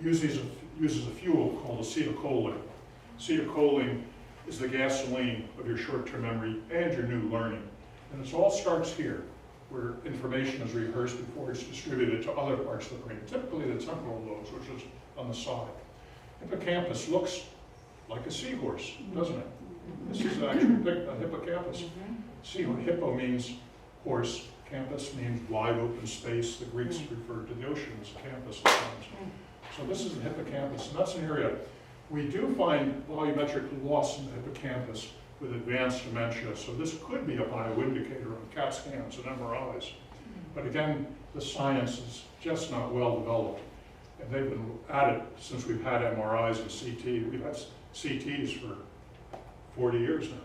uses a fuel called acetylcholine. Acetylcholine is the gasoline of your short-term memory and your new learning. And it all starts here, where information is rehearsed before it's distributed to other parts of the brain, typically the temporal lobes, which is on the side. Hippocampus looks like a seahorse, doesn't it? This is actually a hippocampus. Hippo means horse, campus means wide open space. The Greeks referred to the ocean as campus at times. So this is the hippocampus, and that's an area. We do find volumetric loss in the hippocampus with advanced dementia, so this could be a bioindicator on CAT scans and MRIs. But again, the science is just not well developed. And they've been at it since we've had MRIs and CT. We've had CTs for 40 years now.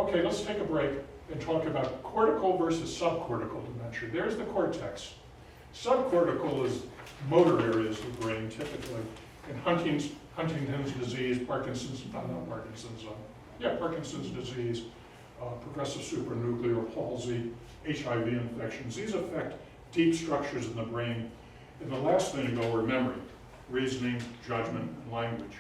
Okay, let's take a break and talk about cortical versus subcortical dementia. There's the cortex. Subcortical is motor areas of the brain, typically. In Huntington's disease, Parkinson's disease, progressive supranuclear palsy, HIV infections. These affect deep structures in the brain. And the last thing to go are memory, reasoning, judgment, and language.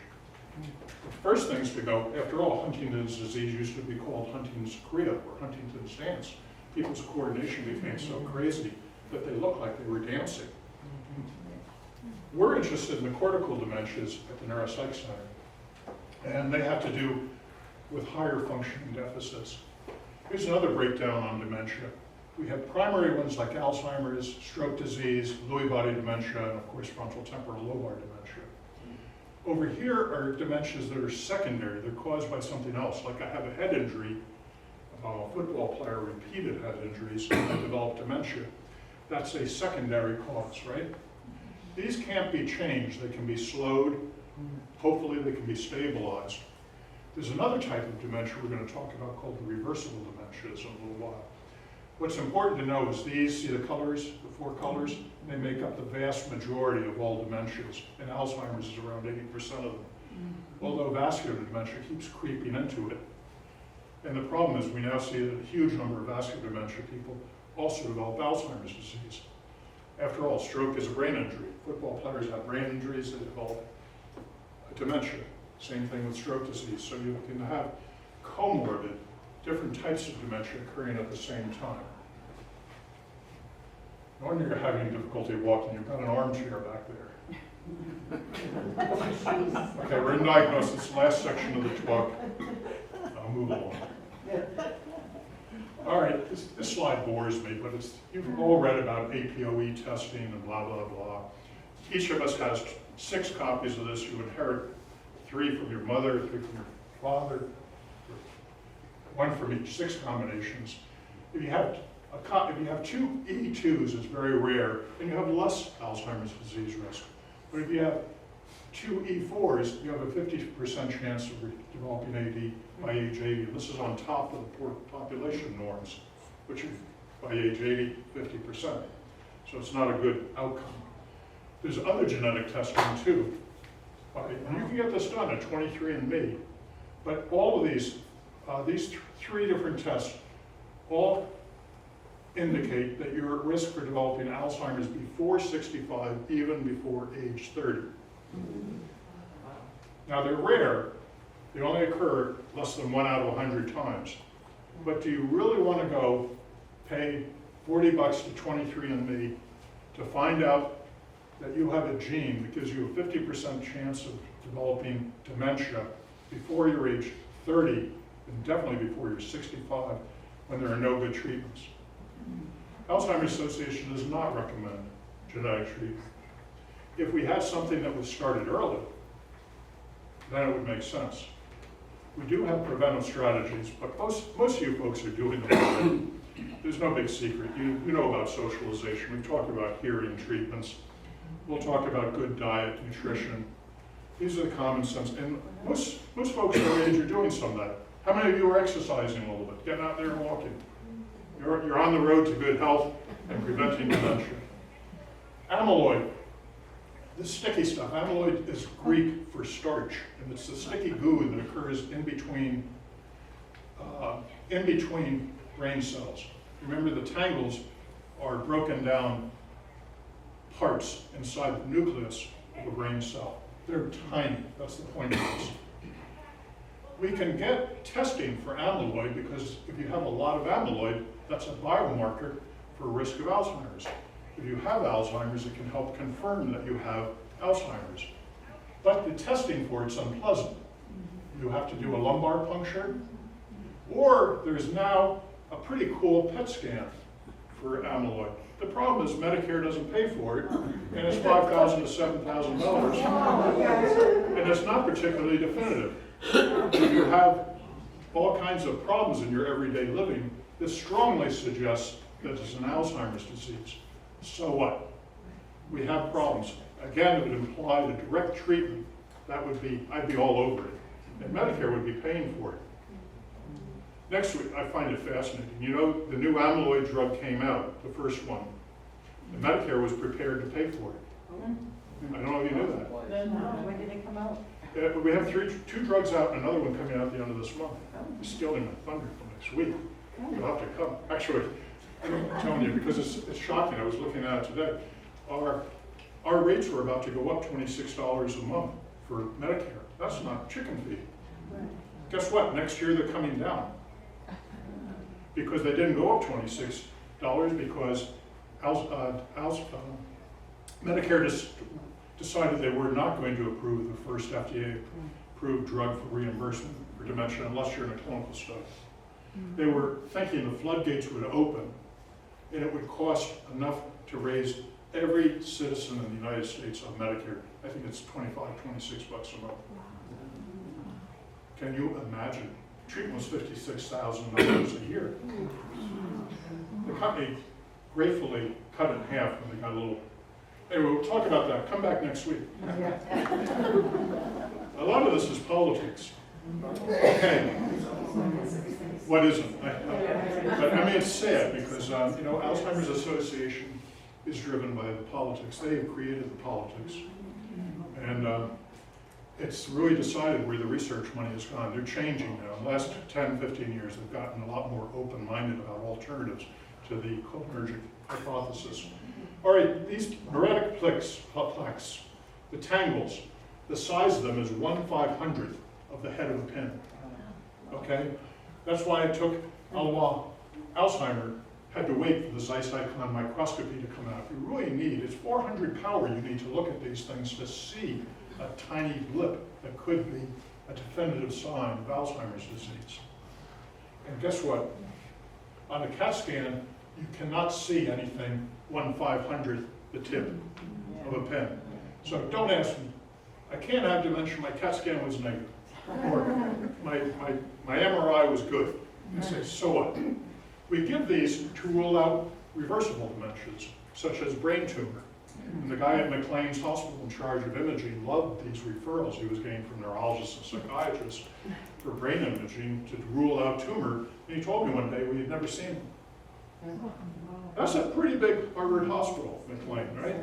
The first things to go, after all, Huntington's disease used to be called Huntington's chorea or Huntington's dance. People's coordination became so crazy that they looked like they were dancing. We're interested in the cortical dementias at the Neuropsych Center, and they have to do with higher functioning deficits. Here's another breakdown on dementia. We have primary ones like Alzheimer's, stroke disease, Lewy body dementia, and of course frontal temporal lobar dementia. Over here are dementias that are secondary. They're caused by something else. Like I have a head injury, a football player repeated head injuries and developed dementia. That's a secondary cause, right? These can't be changed. They can be slowed. Hopefully they can be stabilized. There's another type of dementia we're going to talk about called the reversible dementias in a little while. What's important to know is these, see the colors, the 4 colors? They make up the vast majority of all dementias, and Alzheimer's is around 80% of them. Although vascular dementia keeps creeping into it. And the problem is we now see that a huge number of vascular dementia people also develop Alzheimer's disease. After all, stroke is a brain injury. Football players have brain injuries, they develop dementia. Same thing with stroke disease. So you can have comorbid, different types of dementia occurring at the same time. No wonder you're having difficulty walking. You've got an armchair back there. Okay, we're in diagnosis, last section of the talk. I'll move along. All right, this slide bores me, but you've all read about APOE testing and blah, blah, blah. Each of us has 6 copies of this. You inherit 3 from your mother, 3 from your father, 1 from each, 6 combinations. If you have 2 E2s, it's very rare, and you have less Alzheimer's disease risk. But if you have 2 E4s, you have a 50% chance of developing AD by age 80. This is on top of the population norms, which are by age 80, 50%. So it's not a good outcome. There's other genetic testing too. You can get this done at 23andMe. But all of these 3 different tests all indicate that you're at risk for developing Alzheimer's before 65, even before age 30. Now they're rare. They only occur less than 1 out of 100 times. But do you really want to go pay $40 to 23andMe to find out that you have a gene that gives you a 50% chance of developing dementia before your age 30, and definitely before you're 65, when there are no good treatments? Alzheimer's Association does not recommend genetic treatment. If we had something that was started early, then it would make sense. We do have preventive strategies, but most of you folks are doing them already. There's no big secret. You know about socialization. We've talked about hearing treatments. We'll talk about good diet, nutrition. These are the common sense. And most folks our age are doing some of that. How many of you are exercising a little bit, getting out there and walking? You're on the road to good health and preventing dementia. Amyloid, this sticky stuff. Amyloid is Greek for starch, and it's the sticky goo that occurs in between brain cells. Remember, the tangles are broken down parts inside the nucleus of a brain cell. They're tiny. That's the point of this. We can get testing for amyloid because if you have a lot of amyloid, that's a biomarker for risk of Alzheimer's. If you have Alzheimer's, it can help confirm that you have Alzheimer's. But the testing for it's unpleasant. You have to do a lumbar puncture, or there's now a pretty cool PET scan for amyloid. The problem is Medicare doesn't pay for it, and it's $5,000 to $7,000, and it's not particularly definitive. If you have all kinds of problems in your everyday living, this strongly suggests that it's an Alzheimer's disease. So what? We have problems. Again, if it implied a direct treatment, I'd be all over it. And Medicare would be paying for it. Next week, I find it fascinating. You know, the new amyloid drug came out, the first one. And Medicare was prepared to pay for it. I don't know if you knew that. When did it come out? We have 2 drugs out and another one coming out at the end of this month. I'm stealing my thunder for next week. You'll have to come. Actually, I'm telling you, because it's shocking. I was looking at it today. Our rates were about to go up $26 a month for Medicare. That's not chicken feed. Guess what? Next year they're coming down. Because they didn't go up $26 because Medicare just decided they were not going to approve the first FDA-approved drug for reimbursement for dementia unless you're in a clinical study. They were thinking the floodgates would open and it would cost enough to raise every citizen in the United States on Medicare, I think it's $25, $26 a month. Can you imagine? Treatment was $56,000 a year. The company gratefully cut it in half when they got a little. Anyway, we'll talk about that. Come back next week. A lot of this is politics. Okay. What isn't? But I mean, it's sad because, Alzheimer's Association is driven by the politics. They have created the politics. And it's really decided where the research money has gone. They're changing now. In the last 10, 15 years, they've gotten a lot more open-minded about alternatives to the cholinergic hypothesis. All right, these neuritic plaques, the tangles, the size of them is 1/500th of the head of a pin. Okay? That's why it took Alzheimer had to wait for the Zeiss-Icon microscopy to come out. You really need, it's 400 power you need to look at these things to see a tiny blip that could be a definitive sign of Alzheimer's disease. And guess what? On a CAT scan, you cannot see anything 1/500th the tip of a pen. So don't ask me. I can't have dementia, my CAT scan was negative. Or my MRI was good. I say, so what? We give these to rule out reversible dementias, such as brain tumor. And the guy at McLean's Hospital in charge of imaging loved these referrals he was getting from neurologists and psychiatrists for brain imaging to rule out tumor. And he told me one day we had never seen them. That's a pretty big Harvard hospital, McLean, right?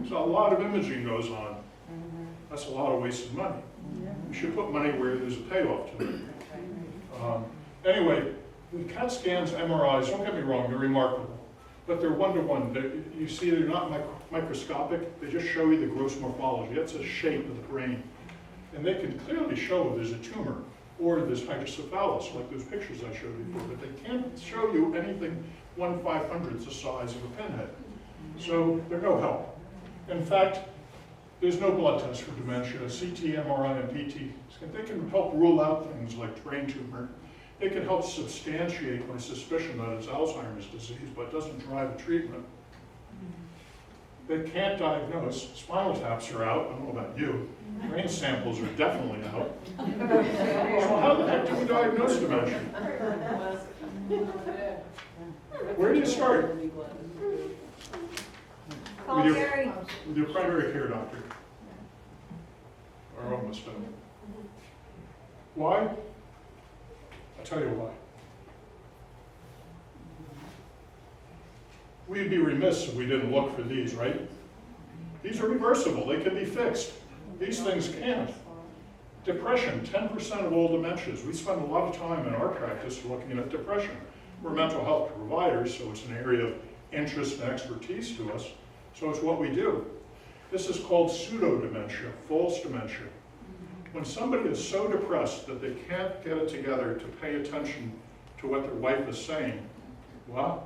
So a lot of imaging goes on. That's a lot of wasted money. You should put money where there's a payoff to it. Anyway, the CAT scans, MRIs, don't get me wrong, they're remarkable. But they're one-to-one. You see they're not microscopic. They just show you the gross morphology. That's the shape of the brain. And they can clearly show there's a tumor or there's hydrocephalus, like those pictures I showed you before. But they can't show you anything 1/500th the size of a pinhead. So they're no help. In fact, there's no blood test for dementia. CT, MRI, and PT. They can help rule out things like brain tumor. It can help substantiate my suspicion that it's Alzheimer's disease, but doesn't drive the treatment. They can't diagnose. Spinal taps are out. I don't know about you. Brain samples are definitely out. So how the heck do we diagnose dementia? Where do you start? Call Gary. With your primary care doctor. Or almost done. Why? I'll tell you why. We'd be remiss if we didn't look for these, right? These are reversible. They can be fixed. These things can't. Depression, 10% of all dementias. We spend a lot of time in our practice looking at depression. We're mental health providers, so it's an area of interest and expertise to us. So it's what we do. This is called pseudo-dementia, false dementia. When somebody is so depressed that they can't get it together to pay attention to what their wife is saying, what?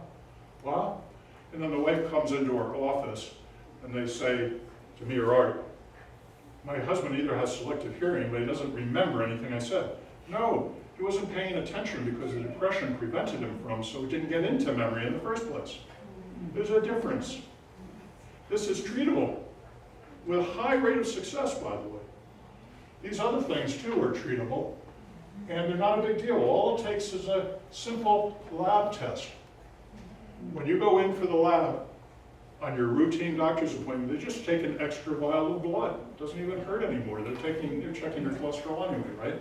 And then the wife comes into our office and they say to me or Art, my husband either has selective hearing, but he doesn't remember anything I said. No, he wasn't paying attention because the depression prevented him from, so he didn't get into memory in the first place. There's a difference. This is treatable with a high rate of success, by the way. These other things, too, are treatable, and they're not a big deal. All it takes is a simple lab test. When you go in for the lab on your routine doctor's appointment, they just take an extra vial of blood. It doesn't even hurt anymore. They're checking your cholesterol anyway, right?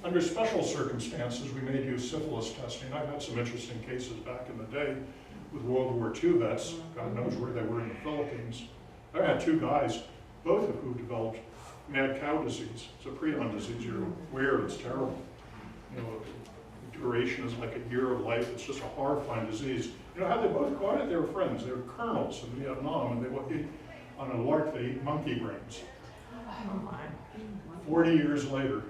Under special circumstances, we may do syphilis testing. I've had some interesting cases back in the day with World War II vets. God knows where they were in the Philippines. I had two guys, both of who developed mad cow disease. It's a prion disease. You're aware it's terrible. You know, the duration is like a year of life. It's just a horrifying disease. You know how they both caught it? They were friends. They were colonels in Vietnam, and they would eat, on a lark, they eat monkey brains. 40 years later.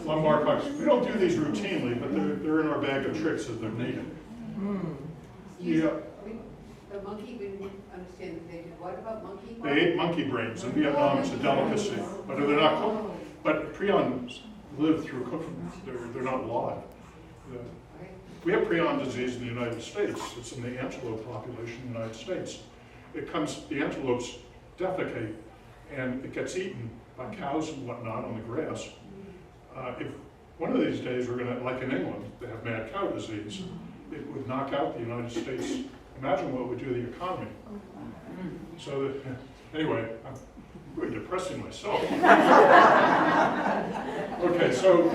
Lumbar puncture. We don't do these routinely, but they're in our bag of tricks as they're needed. Yeah. The monkey, we didn't understand that they did what about monkey? They ate monkey brains. In Vietnam, it's a delicacy. But they're not cooked. But prions live through cooking. They're not live. We have prion disease in the United States. It's in the antelope population in the United States. The antelopes defecate, and it gets eaten by cows and whatnot on the grass. If one of these days we're gonna, like in England, they have mad cow disease, it would knock out the United States. Imagine what it would do to the economy. So that, anyway, I'm really depressing myself. Okay, so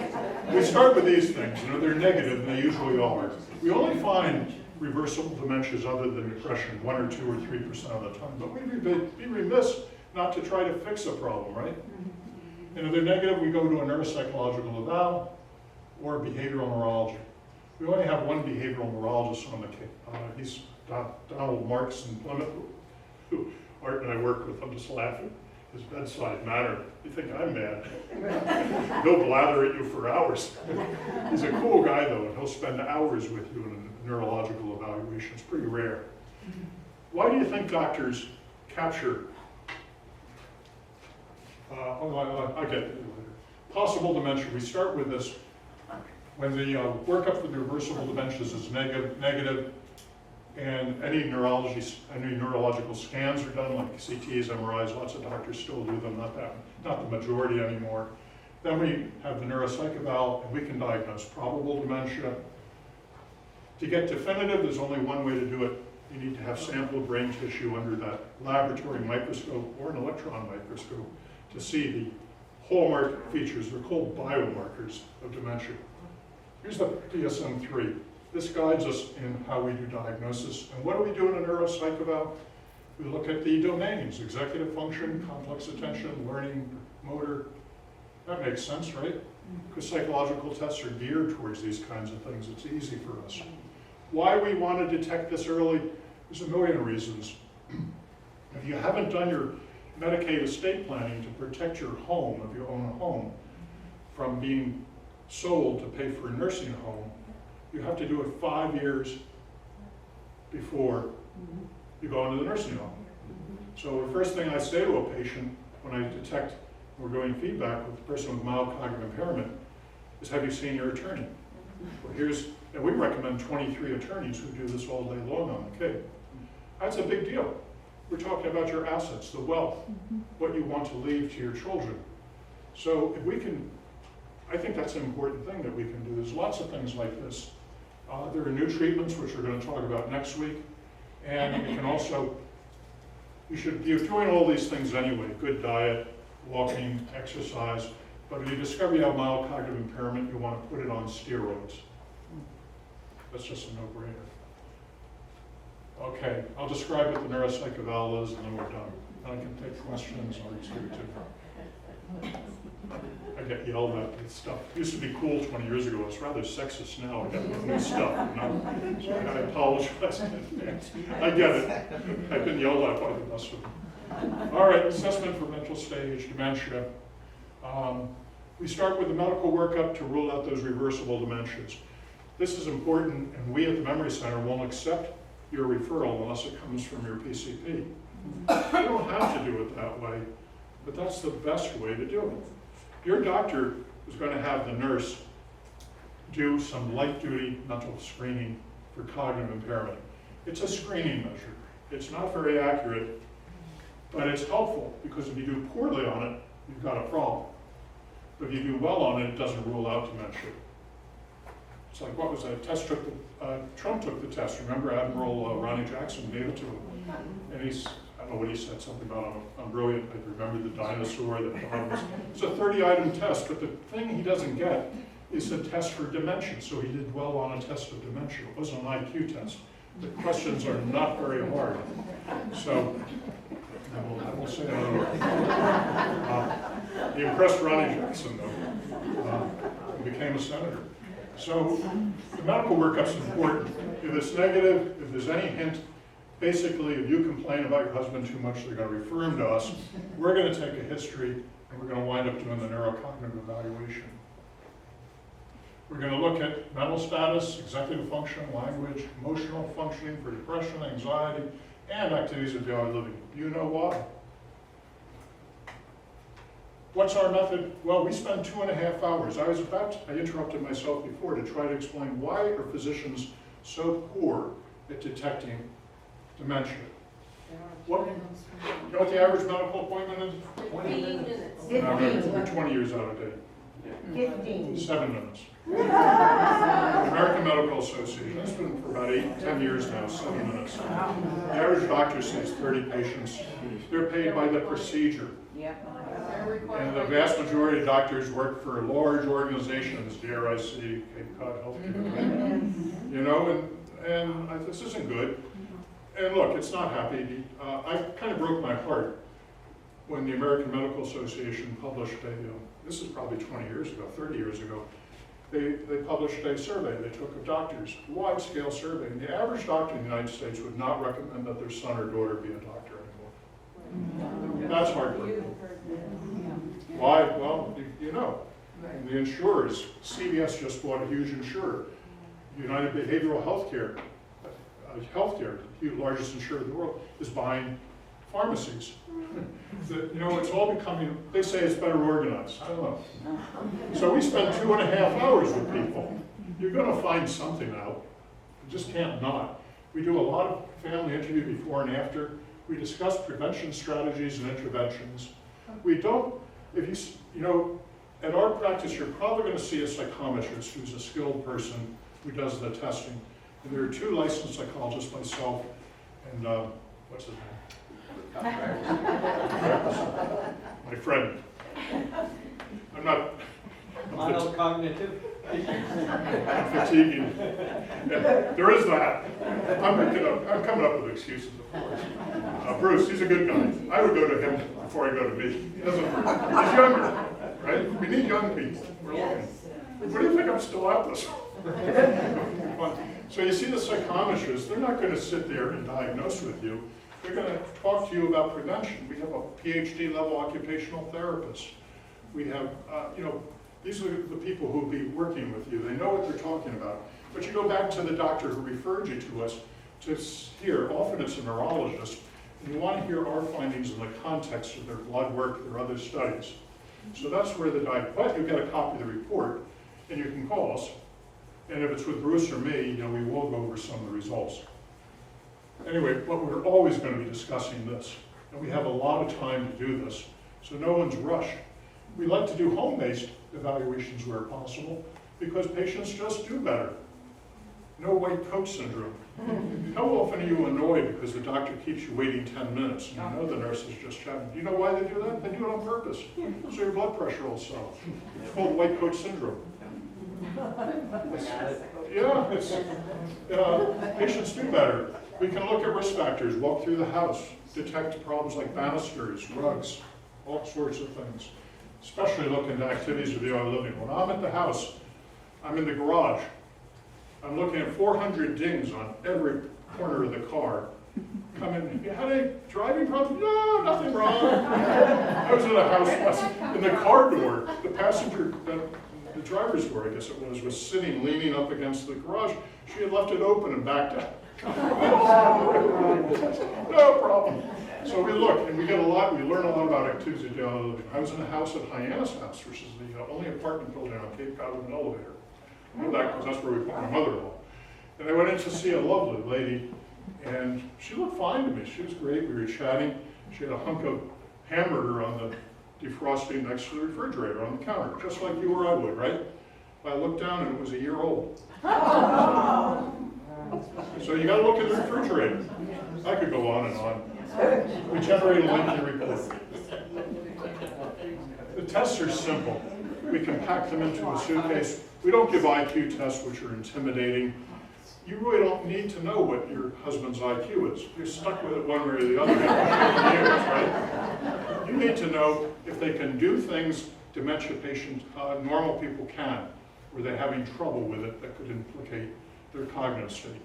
we start with these things. You know, they're negative, and they usually are. We only find reversible dementias other than depression 1 or 2 or 3% of the time, but we'd be remiss not to try to fix a problem, right? And if they're negative, we go to a neuropsychological eval or behavioral neurology. We only have one behavioral neurologist on the case. He's Donald Marks in Plymouth, who Art and I work with. I'm just laughing. His bedside manner. You think I'm mad. He'll blather at you for hours. He's a cool guy though, and he'll spend hours with you in a neurological evaluation. It's pretty rare. Why do you think doctors capture, I'll get to it later. Possible dementia. We start with this. When the workup for the reversible dementias is negative, and any neurological scans are done, like CTs, MRIs, lots of doctors still do them, not the majority anymore. Then we have the neuropsych eval, and we can diagnose probable dementia. To get definitive, there's only one way to do it. You need to have sampled brain tissue under that laboratory microscope or an electron microscope to see the hallmark features. They're called biomarkers of dementia. Here's the DSM-3. This guides us in how we do diagnosis. And what do we do in a neuropsych eval? We look at the domains: executive function, complex attention, learning, motor. That makes sense, right? Because psychological tests are geared towards these kinds of things. It's easy for us. Why we want to detect this early, there's a million reasons. If you haven't done your Medicaid estate planning to protect your home, if you own a home, from being sold to pay for a nursing home, you have to do it 5 years before you go into the nursing home. So the first thing I say to a patient when I detect we're doing feedback with the person with mild cognitive impairment is, have you seen your attorney? Well, and we recommend 23 attorneys who do this all day long on the kid. That's a big deal. We're talking about your assets, the wealth, what you want to leave to your children. So if we can, I think that's an important thing that we can do. There's lots of things like this. There are new treatments, which we're going to talk about next week. And we can also, you're doing all these things anyway: good diet, walking, exercise. But if you discover you have mild cognitive impairment, you want to put it on steroids. That's just a no-brainer. Okay, I'll describe what the neuropsych eval is, and then we're done. I can take questions on these here too. I get yelled at with stuff. It used to be cool 20 years ago. It's rather sexist now. I got new stuff. So I apologize in advance. I get it. I've been yelled at by the best of them. All right, assessment for mental stage, dementia. We start with the medical workup to rule out those reversible dementias. This is important, and we at the Memory Center won't accept your referral unless it comes from your PCP. You don't have to do it that way, but that's the best way to do it. Your doctor is going to have the nurse do some light-duty mental screening for cognitive impairment. It's a screening measure. It's not very accurate, but it's helpful, because if you do poorly on it, you've got a problem. But if you do well on it, it doesn't rule out dementia. It's like, what was that? Trump took the test. Remember Admiral Ronnie Jackson gave it to him? And I don't know what he said, something about, I'm brilliant, I remember the dinosaur, it's a 30-item test, but the thing he doesn't get is a test for dementia. So he did well on a test of dementia. It wasn't an IQ test. The questions are not very hard. So I will say he impressed Ronnie Jackson, though. He became a senator. So the medical workup's important. If it's negative, if there's any hint, basically if you complain about your husband too much, they're going to refer him to us. We're going to take a history, and we're going to wind up doing the neurocognitive evaluation. We're going to look at mental status, executive function, language, emotional functioning for depression, anxiety, and activities of daily living. You know why? What's our method? Well, we spend 2.5 hours. I interrupted myself before to try to explain why are physicians so poor at detecting dementia. What, you know what the average medical appointment is? 15 minutes. No, we're 20 years out of date. 15. 7 minutes. The American Medical Association, that's been for about 10 years now, 7 minutes. The average doctor sees 30 patients. They're paid by the procedure. And the vast majority of doctors work for large organizations, dare I say, Cape Cod Healthcare. You know, this isn't good. And look, it's not happy. I kind of broke my heart when the American Medical Association published this is probably 20 years ago, 30 years ago, they published a survey they took of doctors, a wide-scale survey, and the average doctor in the United States would not recommend that their son or daughter be a doctor anymore. That's heartbreaking. Why? Well, you know, the insurers, CVS just bought a huge insurer. United Behavioral Healthcare, the largest insurer in the world, is buying pharmacies. You know, it's all becoming, they say it's better organized. I don't know. So we spend 2.5 hours with people. You're going to find something out. You just can't not. We do a lot of family interview before and after. We discuss prevention strategies and interventions. We don't, if you know, at our practice, you're probably going to see a psychometrist who's a skilled person who does the testing. And there are 2 licensed psychologists, myself and what's his name? My friend. I'm not. Monocognitive. I'm fatiguing. Yeah, there is that. I'm coming up with excuses, of course. Bruce, he's a good guy. I would go to him before I go to me. He's younger, right? We need young people. We're looking. What do you think I'm still at this? So you see the psychometrists, they're not going to sit there and diagnose with you. They're going to talk to you about prevention. We have a PhD level occupational therapist. We have, you know, these are the people who will be working with you. They know what they're talking about. But you go back to the doctor who referred you to us to hear, often it's a neurologist, and you want to hear our findings in the context of their blood work, their other studies. So that's where but you get a copy of the report, and you can call us. And if it's with Bruce or me, you know, we will go over some of the results. Anyway, but we're always going to be discussing this. And we have a lot of time to do this, so no one's rushed. We like to do home-based evaluations where possible, because patients just do better. No white coat syndrome. How often are you annoyed because the doctor keeps you waiting 10 minutes and you know the nurse is just chatting? Do you know why they do that? They do it on purpose. So your blood pressure will settle. It's called white coat syndrome. Yeah, patients do better. We can look at risk factors, walk through the house, detect problems like banisters, rugs, all sorts of things. Especially look into activities of daily living. When I'm at the house, I'm in the garage. I'm looking at 400 dings on every corner of the car. Come in, you had any driving problems? No, nothing wrong. I was in a house, in the car door, the passenger, the driver's door, I guess it was sitting, leaning up against the garage. She had left it open and backed out. No problem. So we look, and we learn a lot about activities of daily living. I was in a house at Hyannis House, which is the only apartment building on Cape Cod with an elevator. I know that because that's where we put my mother-in-law. And I went in to see a lovely lady, and she looked fine to me. She was great. We were chatting. She had a hunk of hamburger on the defrosting next to the refrigerator on the counter, just like you or I would, right? But I looked down, and it was a year old. So you got to look at the refrigerator. I could go on and on. We generate a lengthy report. The tests are simple. We can pack them into a suitcase. We don't give IQ tests, which are intimidating. You really don't need to know what your husband's IQ is. You're stuck with it one way or the other after years, right? You need to know if they can do things dementia patients, normal people can, or they're having trouble with it that could implicate their cognitive state.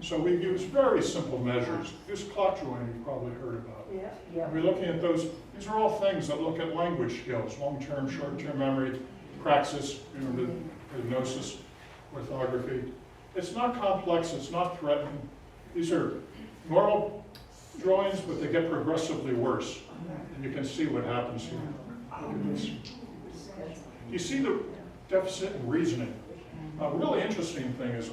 So we use very simple measures. This clock drawing you've probably heard about. Yeah. We're looking at those. These are all things that look at language skills, long-term, short-term memory, praxis, the diagnosis, orthography. It's not complex. It's not threatening. These are normal drawings, but they get progressively worse. And you can see what happens here. Look at this. You see the deficit in reasoning? A really interesting thing is,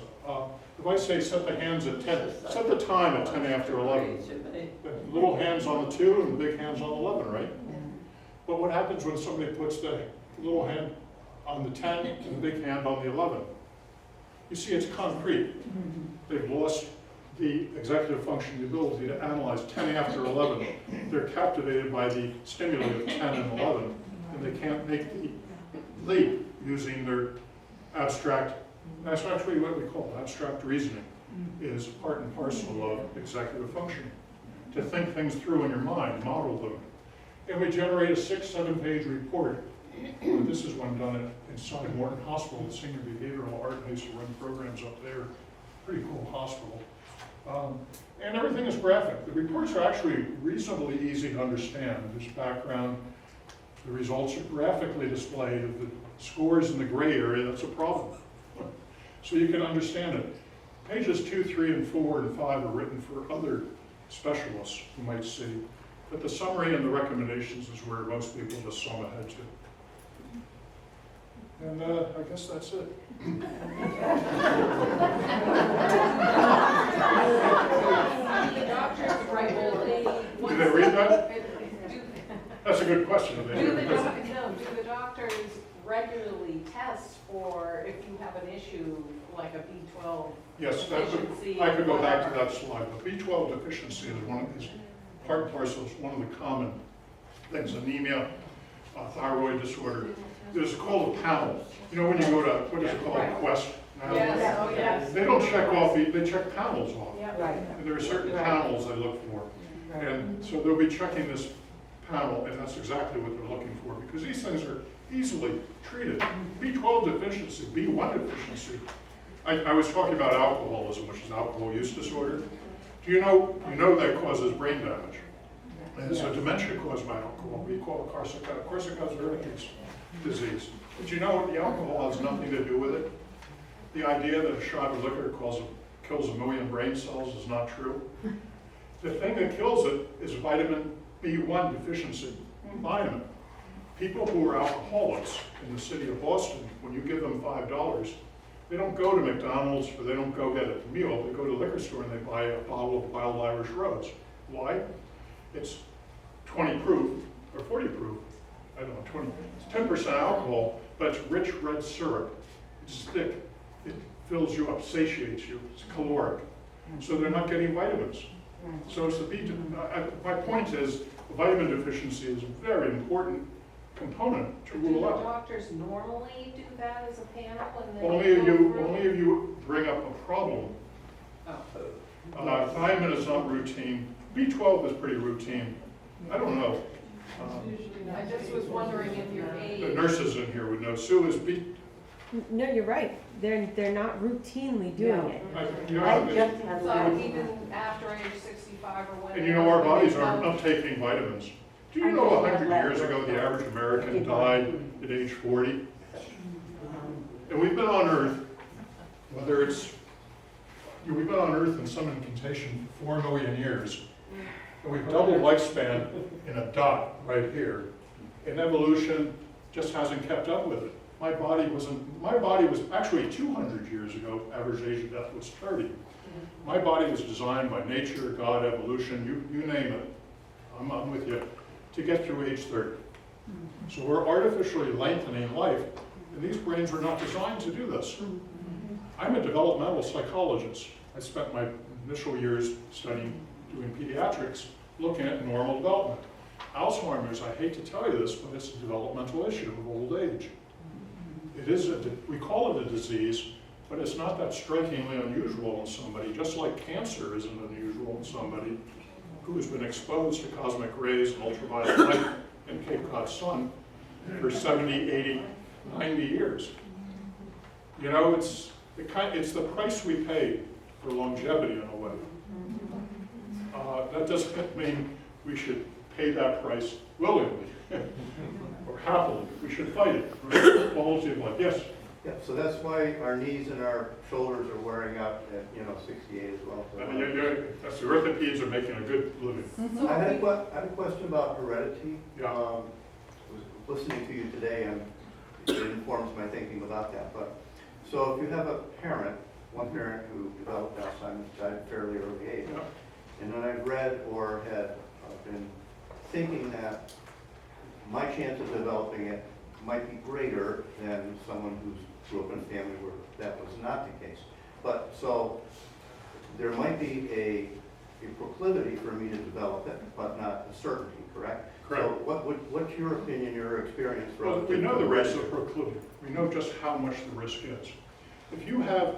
if I say set the hands at 10, set the time at 10 after 11. The little hands on the 2 and the big hands on 11, right? But what happens when somebody puts the little hand on the 10 and the big hand on the 11? You see, it's concrete. They've lost the executive function, the ability to analyze 10 after 11. They're captivated by the stimuli of 10 and 11, and they can't make the leap using their abstract. That's actually what we call abstract reasoning, is part and parcel of executive function. To think things through in your mind, model them. And we generate a 6-7 page report. This is one done inside Morton Hospital, the Senior Behavioral Art. I used to run programs up there. Pretty cool hospital. And everything is graphic. The reports are actually reasonably easy to understand. There's background. The results are graphically displayed. If the scores in the gray area, that's a problem. So you can understand it. Pages 2, 3, and 4, and 5 are written for other specialists who might see. But the summary and the recommendations is where most people just sum ahead to. And I guess that's it. The doctors regularly. Did they read that? That's a good question. Do the doctors regularly test for if you have an issue like a B12 Yes, deficiency? I could go back to that slide. The B12 deficiency is one of these part and parcel, is one of the common things. Anemia, thyroid disorder. There's called a panel. You know when you go to, what is it called, Quest? Yes, oh yes. They don't check off, they check panels off. Yeah. Right. And there are certain panels they look for. And so they'll be checking this panel, and that's exactly what they're looking for, because these things are easily treated. B12 deficiency, B1 deficiency. I was talking about alcoholism, which is alcohol use disorder. Do you know that causes brain damage? And it's a dementia caused by alcohol. We call it Korsakoff-Wernicke's disease. But you know what? The alcohol has nothing to do with it. The idea that a shot of liquor kills 1 million brain cells is not true. The thing that kills it is vitamin B1 deficiency, vitamin. People who are alcoholics in the city of Boston, when you give them $5, they don't go to McDonald's or they don't go get a meal. They go to the liquor store and they buy a bottle of Wild Irish Rose. Why? It's 20 proof or 40 proof. I don't know, 20. It's 10% alcohol, but it's rich red syrup. It's thick. It fills you up, satiates you. It's caloric. So they're not getting vitamins. So it's my point is, vitamin deficiency is a very important component to Do rule the out. doctors normally do that as a panel? And then Only if you bring up a problem. Thiamine is not routine. B12 is pretty routine. I don't know. I just was wondering if your The age. nurses in here would know. Sue is B. No, you're right. They're not routinely doing it. So even after age 65 or when. And you know, our bodies are uptaking vitamins. Do you know 100 years ago the average American died at age 40? And we've been on Earth, whether it's, we've been on Earth in some incantation for 4 million years. And we've doubled lifespan in a dot right here. And evolution just hasn't kept up with it. My body was actually 200 years ago, average age of death was 30. My body was designed by nature, God, evolution, you name it. I'm with you, to get through age 30. So we're artificially lengthening life, and these brains were not designed to do this. I'm a developmental psychologist. I spent my initial years doing pediatrics, looking at normal development. Alzheimer's, I hate to tell you this, but it's a developmental issue of old age. It is we call it a disease, but it's not that strikingly unusual in somebody, just like cancer isn't unusual in somebody who has been exposed to cosmic rays and ultraviolet light and Cape Cod sun for 70, 80, 90 years. You know, it's the price we pay for longevity in a way. That doesn't mean we should pay that price willingly or happily. We should fight it for quality of life. Yes? Yeah, so that's why our knees and our shoulders are wearing out at, 68 as well. So That's the orthopeds are making a good living. I had a question about heredity. Yeah. listening to you today, it informs my thinking about that. But so if you have a parent, one parent who developed Alzheimer's, died at a fairly early age, and then I've read or had been thinking that my chance of developing it might be greater than someone who grew up in a family where that was not the case. But so there might be a proclivity for me to develop it, but not a certainty, correct? Correct. So what's your opinion, your experience? Well, we know the risk of proclivity. We know just how much the risk is. If you have,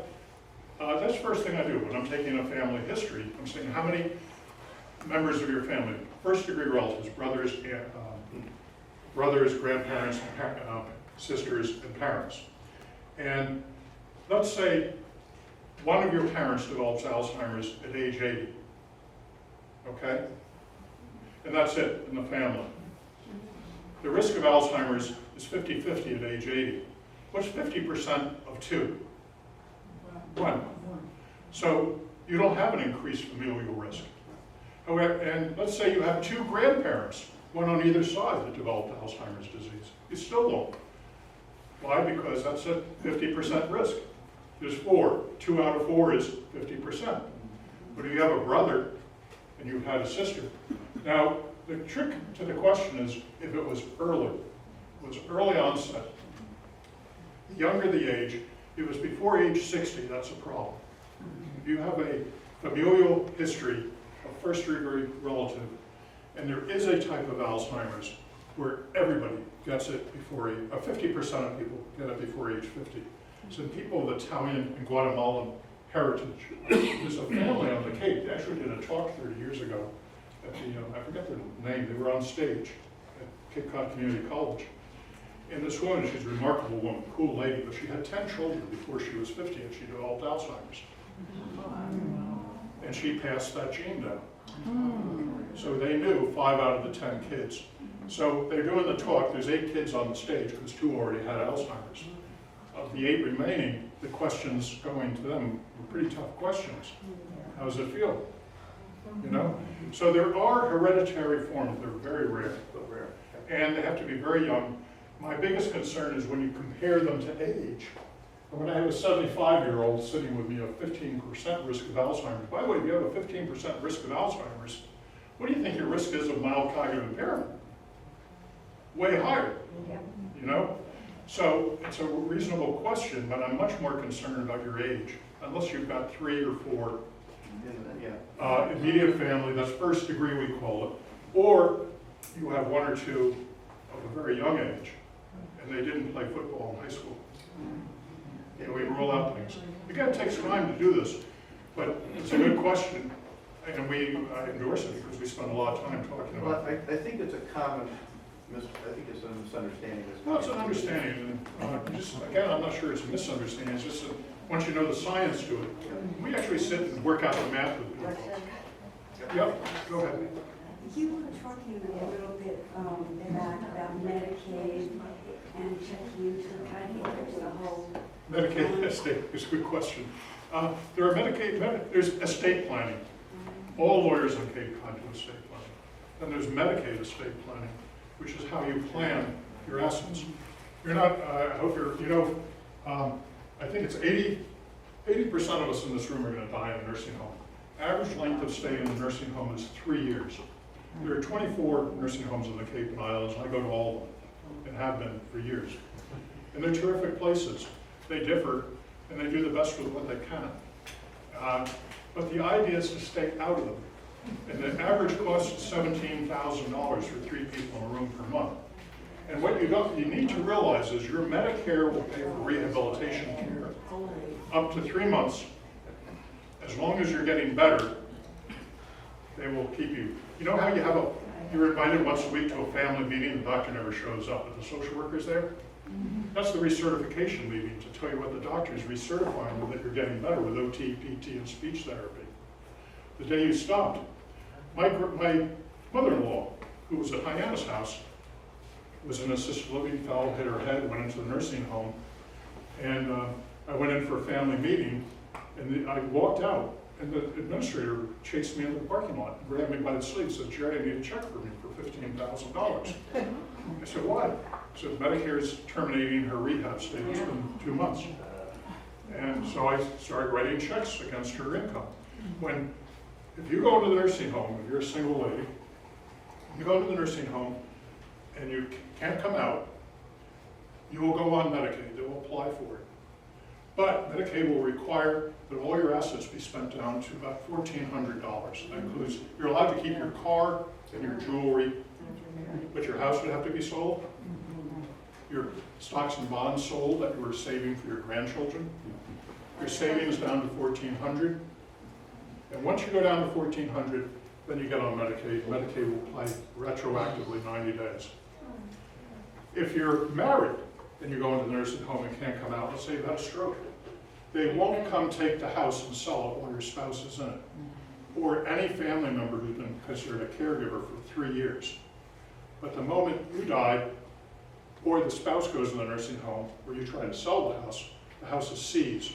that's the first thing I do when I'm taking a family history. I'm saying how many members of your family, first degree relatives, brothers, grandparents, sisters, and parents. And let's say one of your parents develops Alzheimer's at age 80, okay? And that's it in the family. The risk of Alzheimer's is 50-50 at age 80. What's 50% of 2? 1. So you don't have an increased familial risk. However, and let's say you have 2 grandparents, one on either side, that developed Alzheimer's disease. You still won't. Why? Because that's a 50% risk. There's 4. 2 out of 4 is 50%. But if you have a brother and you had a sister, now the trick to the question is if it was early onset. The younger the age, if it was before age 60, that's a problem. If you have a familial history of first-degree relative, and there is a type of Alzheimer's where everybody gets it before 50% of people get it before age 50. So people of Italian and Guatemalan heritage. There's a family on the Cape. They actually did a talk 30 years ago at the, I forget their name, they were on stage at Cape Cod Community College. And this woman, she's a remarkable woman, cool lady, but she had 10 children before she was 50 and she developed Alzheimer's. And she passed that gene down. So they knew 5 out of the 10 kids. So they're doing the talk, there's 8 kids on the stage because 2 already had Alzheimer's. Of the 8 remaining, the questions going to them were pretty tough questions. How does it feel? You know? So there are hereditary forms, they're very rare. And they have to be very young. My biggest concern is when you compare them to age. When I have a 75-year-old sitting with me, a 15% risk of Alzheimer's. By the way, if you have a 15% risk of Alzheimer's, what do you think your risk is of mild cognitive impairment? Way higher, you know? So it's a reasonable question, but I'm much more concerned about your age, unless you've got 3 or 4 immediate family, that's first degree we call it, or you have 1 or 2 of a very young age, and they didn't play football in high school. You know, we roll out things. Again, it takes time to do this, but it's a good question, and I endorse it because we spend a lot of time talking Well, about it. I think it's a common, I think it's a misunderstanding. Well, it's an understanding, and just, again, I'm not sure it's a misunderstanding, it's just that once you know the science to it, we actually sit and work out the math with people. Yep, go ahead. You were talking a little bit about Medicaid and checking into the kind of the whole. Medicaid estate is a good question. There are there's estate planning. All lawyers on Cape Cod do estate planning. Then there's Medicaid estate planning, which is how you plan your assets. You're not, I hope you know, I think it's 80% of us in this room are going to die in a nursing home. Average length of stay in a nursing home is 3 years. There are 24 nursing homes on the Cape and Islands, and I go to all of them, and have been for years. And they're terrific places. They differ, and they do the best with what they can. But the idea is to stay out of them. And the average cost is $17,000 for 3 people in a room per month. And what you need to realize is your Medicare will pay for rehabilitation care up to 3 months. As long as you're getting better, they will keep you. You know how you're invited once a week to a family meeting, the doctor never shows up, but the social worker's there? That's the recertification meeting to tell you what the doctor is recertifying you that you're getting better with OT, PT, and speech therapy. The day you stopped, my mother-in-law, who was at Hyannis House, was in assisted living, fell, hit her head, went into the nursing home, and I went in for a family meeting, and I walked out, and the administrator chased me into the parking lot, grabbed me by the sleeve, said, "Jerry, I need a check for me for $15,000. I said, why? He said, Medicare's terminating her rehab status in 2 months. And so I started writing checks against her income. If you go into the nursing home, if you're a single lady, you go into the nursing home and you can't come out, you will go on Medicaid, they will apply for it. But Medicaid will require that all your assets be spent down to about $1,400. That includes, you're allowed to keep your car and your jewelry, but your house would have to be sold. Your stocks and bonds sold that you were saving for your grandchildren. Your savings down to $1,400. And once you go down to $1,400, then you get on Medicaid. Medicaid will apply retroactively 90 days. If you're married and you go into the nursing home and can't come out, let's say you've had a stroke, they won't come take the house and sell it while your spouse is in it. Or any family member who's been considered a caregiver for 3 years. But the moment you die, or the spouse goes to the nursing home, or you try to sell the house is seized.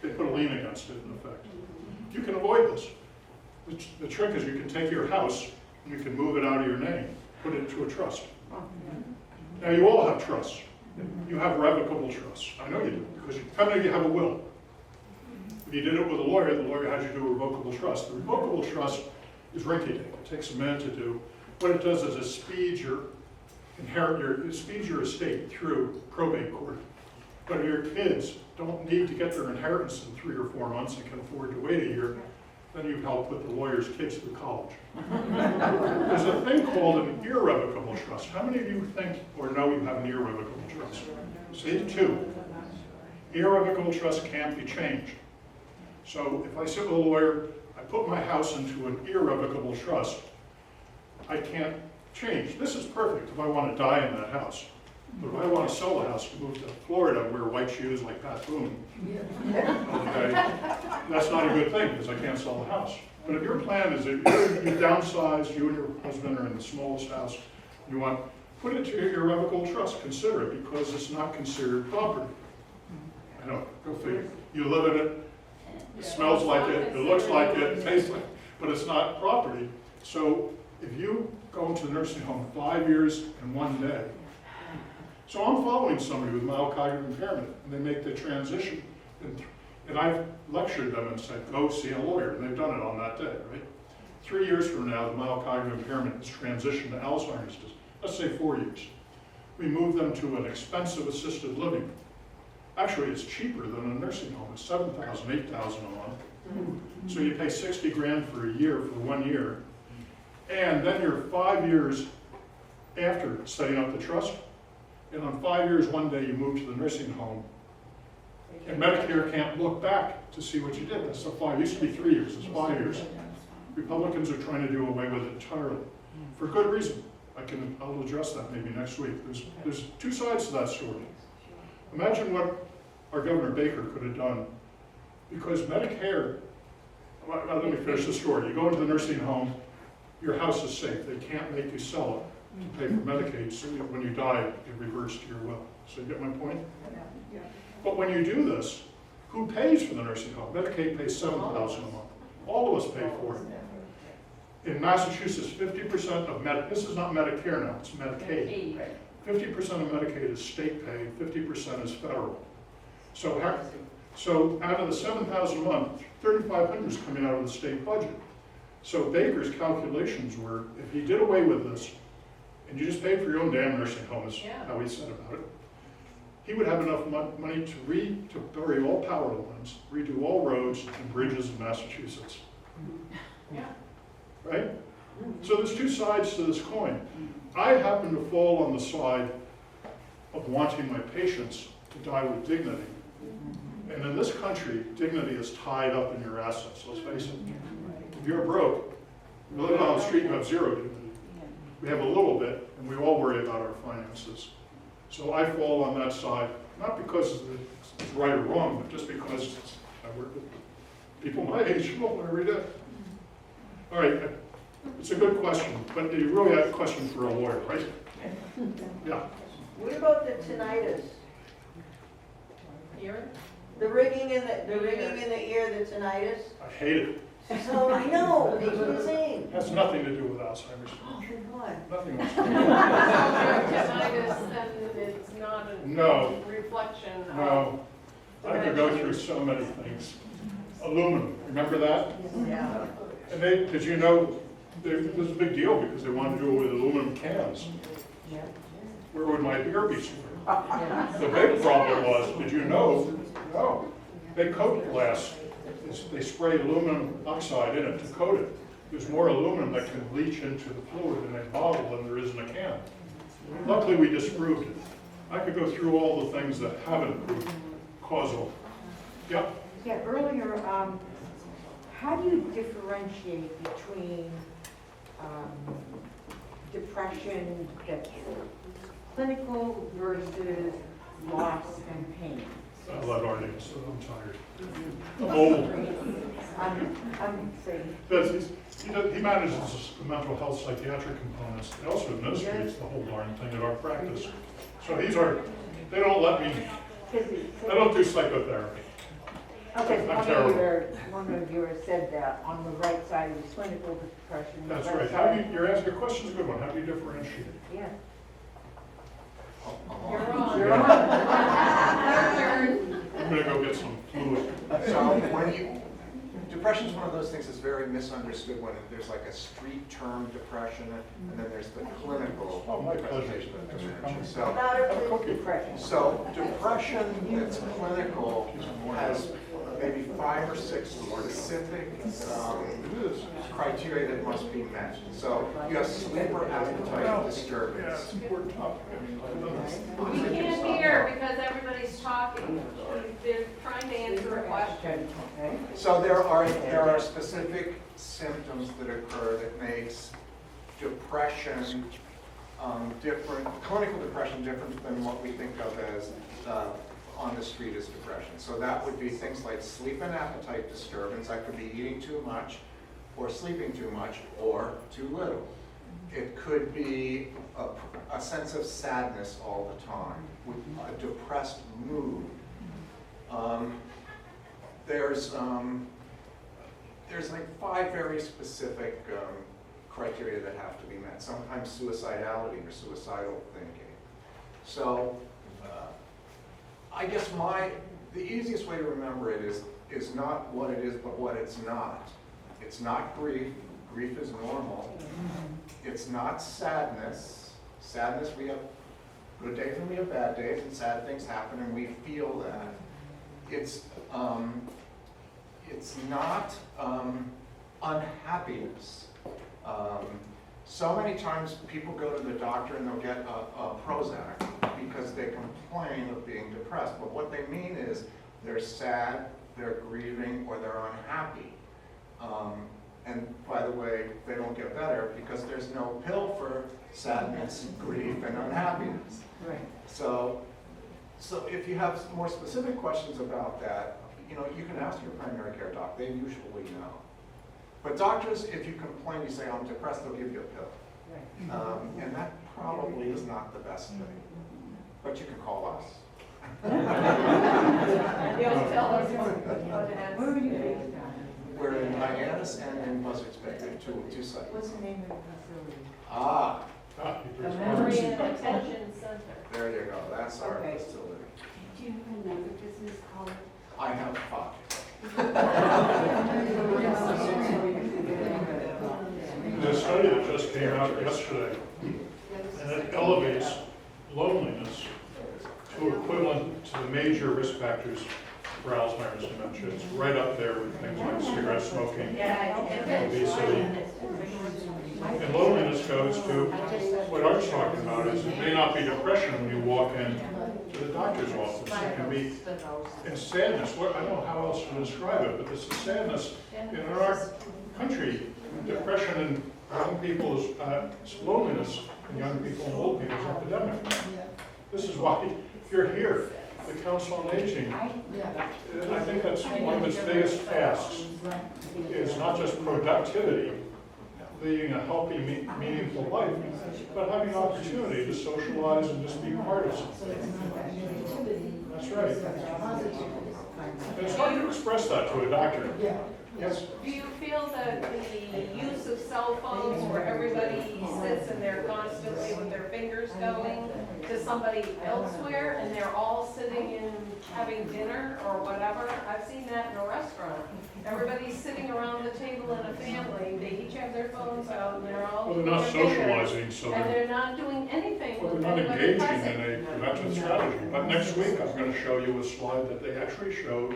They put a lien against it, in effect. You can avoid this. The trick is you can take your house and you can move it out of your name, put it into a trust. Now you all have trusts. You have revocable trusts. I know you do, because how many of you have a will? If you did it with a lawyer, the lawyer had you do a revocable trust. The revocable trust is rinky-dink. It takes a minute to do. What it does is it speeds your estate through probate court. But if your kids don't need to get their inheritance in 3 or 4 months and can afford to wait a year, then you help put the lawyer's kids through college. There's a thing called an irrevocable trust. How many of you think or know you have an irrevocable trust? See, 2. Irrevocable trust can't be changed. So if I sit with a lawyer, I put my house into an irrevocable trust, I can't change. This is perfect if I want to die in that house. But if I want to sell the house and move to Florida and wear white shoes like Pat Boone, okay, that's not a good thing because I can't sell the house. But if your plan is that you downsize, you and your husband are in the smallest house, you want, put it to your irrevocable trust, consider it because it's not considered property. I know, go figure. You live in it, it smells like it looks like it tastes like it, but it's not property. So if you go into the nursing home 5 years and 1 day, so I'm following somebody with mild cognitive impairment, and they make the transition, and I've lectured them and said, go see a lawyer, and they've done it on that day, right? 3 years from now, the mild cognitive impairment is transitioned to Alzheimer's disease. Let's say 4 years. We move them to an expensive assisted living. Actually, it's cheaper than a nursing home. It's $7,000, $8,000 a month. So you pay 60 grand for a year for 1 year, and then you're 5 years after setting up the trust. And on 5 years, 1 day you move to the nursing home, and Medicare can't look back to see what you did. That's the 5. It used to be 3 years. It's 5 years. Republicans are trying to do away with it entirely, for good reason. I'll address that maybe next week. There's 2 sides to that story. Imagine what our Governor Baker could have done, because Medicare. Well, let me finish the story. You go into the nursing home, your house is safe. They can't make you sell it to pay for Medicaid, so when you die, it reverts to your will. So you get my point? Yeah. But when you do this, who pays for the nursing home? Medicaid pays $7,000 a month. All of us pay for it. In Massachusetts, 50% of this is not Medicare now, it's Medicaid. 50% of Medicaid is state paid, 50% is federal. So out of the $7,000 a month, $3,500 is coming out of the state budget. So Baker's calculations were, if he did away with this, and you just paid for your own damn nursing home, is how he said about it, he would have enough money to bury all power lines, redo all roads and bridges in Massachusetts. Yeah. Right? So there's 2 sides to this coin. I happen to fall on the side of wanting my patients to die with dignity. And in this country, dignity is tied up in your assets, let's face it. If you're broke, you live on the street, you have 0 dignity. We have a little bit, and we all worry about our finances. So I fall on that side, not because it's right or wrong, but just because I work with people my age every day. All right, it's a good question, but you really have a question for a lawyer, right? Yeah. What about the tinnitus? Ear? The ringing in the ear, the tinnitus? I hate it. So I know, it makes me insane. Has nothing to do with Alzheimer's. Oh, good Lord. Nothing Tinnitus, then it's not a No. reflection of. No, I could go through so many things. Aluminum, remember that? Yeah. And they, did you know, this was a big deal because they wanted to do it with aluminum cans. Where would my beer be stored? The big problem was, did you know, no, they coat glass. They spray aluminum oxide in it to coat it. There's more aluminum that can leach into the fluid in a bottle than there is in a can. Luckily, we disproved it. I could go through all the things that haven't proved causal. Yep. Yeah, earlier, how do you differentiate between depression that's clinical versus loss and pain? I'll let Arnie answer. I'm tired. I'm old. I'm saying, He manages the mental health psychiatric components. He also administrates the whole darn thing at our practice. So they don't let me, I don't do psychotherapy. okay, I'm terrible. one of yours said that on the right side is clinical depression. the That's left right. side- Your question's a good one. How do you differentiate? Yeah. You're on. You're on. I'm gonna go get some fluid. So depression is one of those things that's very misunderstood when there's like a street term depression, and then there's the clinical Oh, my pleasure. presentation of depression. Louder, Have a cookie. So depression that's clinical has maybe 5 or 6 specific criteria that must be met. So you have sleeper appetite disturbance. Yeah, it's important topic. We can't hear because everybody's talking. They're trying to answer a question. Okay. So there are specific symptoms that occur that makes depression different, clinical depression different than what we think of as on the street as depression. So that would be things like sleep and appetite disturbance. That could be eating too much, or sleeping too much, or too little. It could be a sense of sadness all the time, with a depressed mood. There's like 5 very specific criteria that have to be met. Sometimes suicidality or suicidal thinking. So I guess the easiest way to remember it is not what it is, but what it's not. It's not grief. Grief is normal. It's not sadness. Sadness, we have good days and we have bad days, and sad things happen, and we feel that. It's not unhappiness. So many times people go to the doctor and they'll get a Prozac because they complain of being depressed. But what they mean is they're sad, they're grieving, or they're unhappy. And by the way, they don't get better because there's no pill for sadness, grief, and unhappiness. Right. So if you have some more specific questions about that, you can ask your primary care doc. They usually know. But doctors, if you complain, you say, I'm depressed, they'll give you a pill. Right. And that probably is not the best thing. But you can call us. They'll tell us Where are you based on? We're in Hyannis and in Buzzards Bay. We have two sites. What's the name of the facility? Ah, the Memory and Attention Center. there you go. That's our Okay. facility. Do you have another business card? I have 5. There's a study that just came out yesterday, and it elevates loneliness to equivalent to the major risk factors for Alzheimer's dementia. It's right up there with things like cigarette smoking, obesity. And loneliness goes to what Art's talking about, is it may not be depression when you walk in to the doctor's office. It can be in sadness. I don't know how else to describe it, but it's a sadness. In our country, depression in young people is loneliness in young people and old people is epidemic. This is why you're here. The Council on Aging, I think that's one of its biggest tasks, is not just productivity, leading a healthy, meaningful life, but having an opportunity to socialize and just be part of something. That's right. And it's not hard to express that to a doctor. Yes. Do you feel that the use of cell phones where everybody sits and they're constantly with their fingers going to somebody elsewhere and they're all sitting in having dinner or whatever? I've seen that in a restaurant. Everybody's sitting around the table in a family, they each have their phones out and they're all. Well, they're not doing their fingers, socializing, so and they're not doing anything well, with they're not anybody engaging present. in a prevention strategy. But next week, I'm going to show you a slide that they actually showed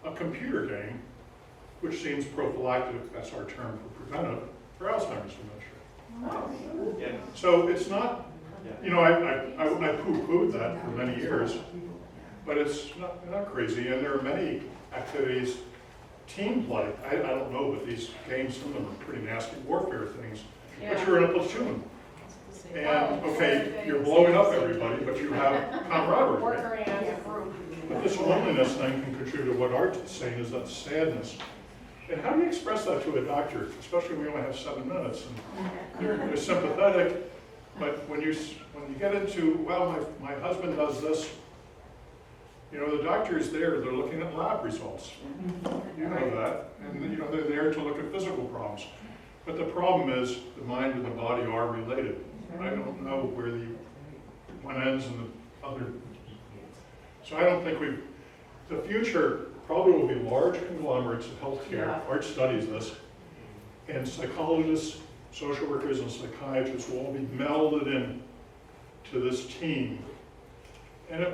a computer game, which seems prophylactic, that's our term for preventive, for Alzheimer's dementia. So it's not, you know, I poo-pooed that for many years, but it's not crazy, and there are many activities, team play, I don't know, but these games, some of them are pretty nasty warfare things, but you're in a platoon. And, okay, you're blowing up everybody, but you have camaraderie. Working as a group. But this loneliness thing can contribute to what Art is saying, is that sadness. And how do you express that to a doctor, especially when we only have 7 minutes? And you're sympathetic, but when you get into, well, my husband does this, you know, the doctor's there, they're looking at lab results. You know that, and you know, they're there to look at physical problems. But the problem is, the mind and the body are related. I don't know where the one ends and the other. So I don't think the future probably will be large conglomerates of healthcare. Art studies this. And psychologists, social workers, and psychiatrists will all be melded in to this team. And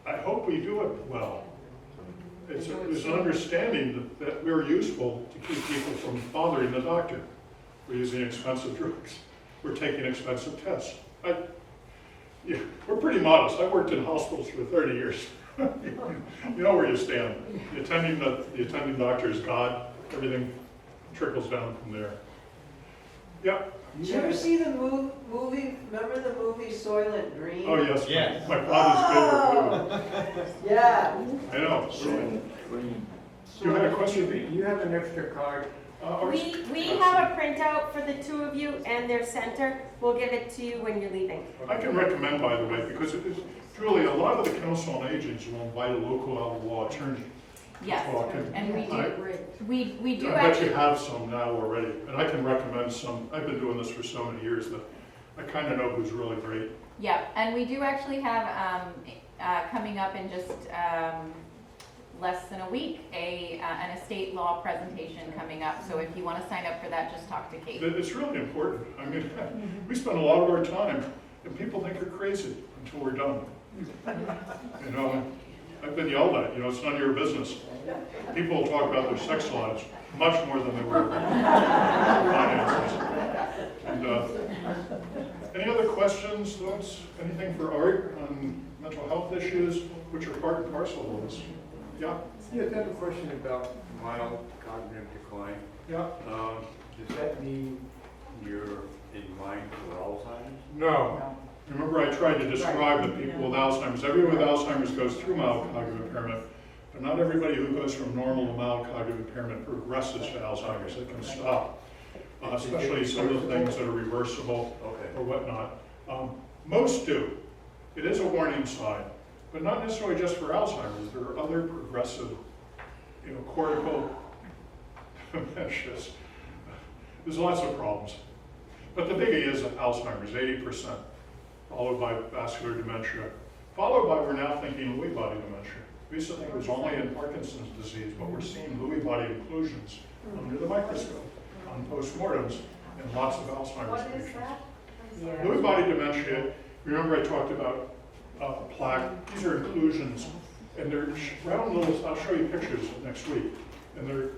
I hope we do it well. There's an understanding that we're useful to keep people from bothering the doctor. We're using expensive drugs. We're taking expensive tests. We're pretty modest. I worked in hospitals for 30 years. You know where you stand. The attending doctor is God. Everything trickles down from there. Yeah. Did you ever see the movie, remember the movie Soylent Green? Oh, yes. Yes. My father's favorite movie. Yeah. I know. You had a question? You have an extra card. We have a printout for the two of you and their center. We'll give it to you when you're leaving. I can recommend, by the way, because it is, Julie, a lot of the Council on Aging will invite a local elder law attorney to Yes, talk. and we do I bet actually. you have some now already, and I can recommend some. I've been doing this for so many years that I kind of know who's really great. Yeah, and we do actually have, coming up in just less than a week, an estate law presentation coming up. So if you want to sign up for that, just talk to Kate. It's really important. I mean, we spend a lot of our time, and people think we're crazy until we're done. You know, I've been yelled at, you know, it's none of your business. People will talk about their sex lives much more than they were finances. And, any other questions, thoughts, anything for Art on mental health issues, which are part and parcel of this? Yeah? Yes, I have a question about mild cognitive decline. Yeah? Does that mean you're in line for Alzheimer's? No. Remember, I tried to describe the people with Alzheimer's. Everyone with Alzheimer's goes through mild cognitive impairment, but not everybody who goes from normal to mild cognitive impairment progresses to Alzheimer's. It can stop, especially some of the things that are reversible or whatnot. Most do. It is a warning sign, but not necessarily just for Alzheimer's. There are other progressive, you know, cortical dementias. There's lots of problems. But the biggie is Alzheimer's, 80%. Followed by vascular dementia, followed by, we're now thinking Lewy body dementia. We used to think it was only in Parkinson's disease, but we're seeing Lewy body inclusions under the microscope on postmortems and lots of Alzheimer's What is patients. that? Lewy body dementia, remember I talked about plaque, these are inclusions, and they're round little, I'll show you pictures next week, and they're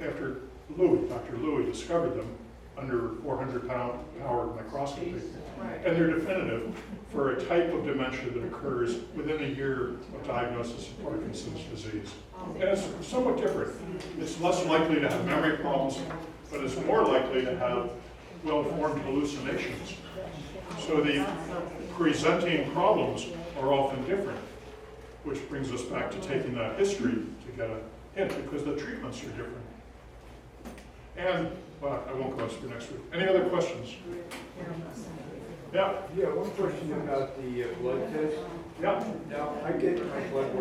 after Lewy, Dr. Lewy discovered them under 400-power microscopy. Right. And they're definitive for a type of dementia that occurs within a year of diagnosis of Parkinson's disease. And it's somewhat different. It's less likely to have memory problems, but it's more likely to have well-formed hallucinations. So the presenting problems are often different, which brings us back to taking that history to get a hint, because the treatments are different. And, well, I won't go for next week. Any other questions? Yeah? Yeah, one question about the blood test. Yeah? Now, I get my blood work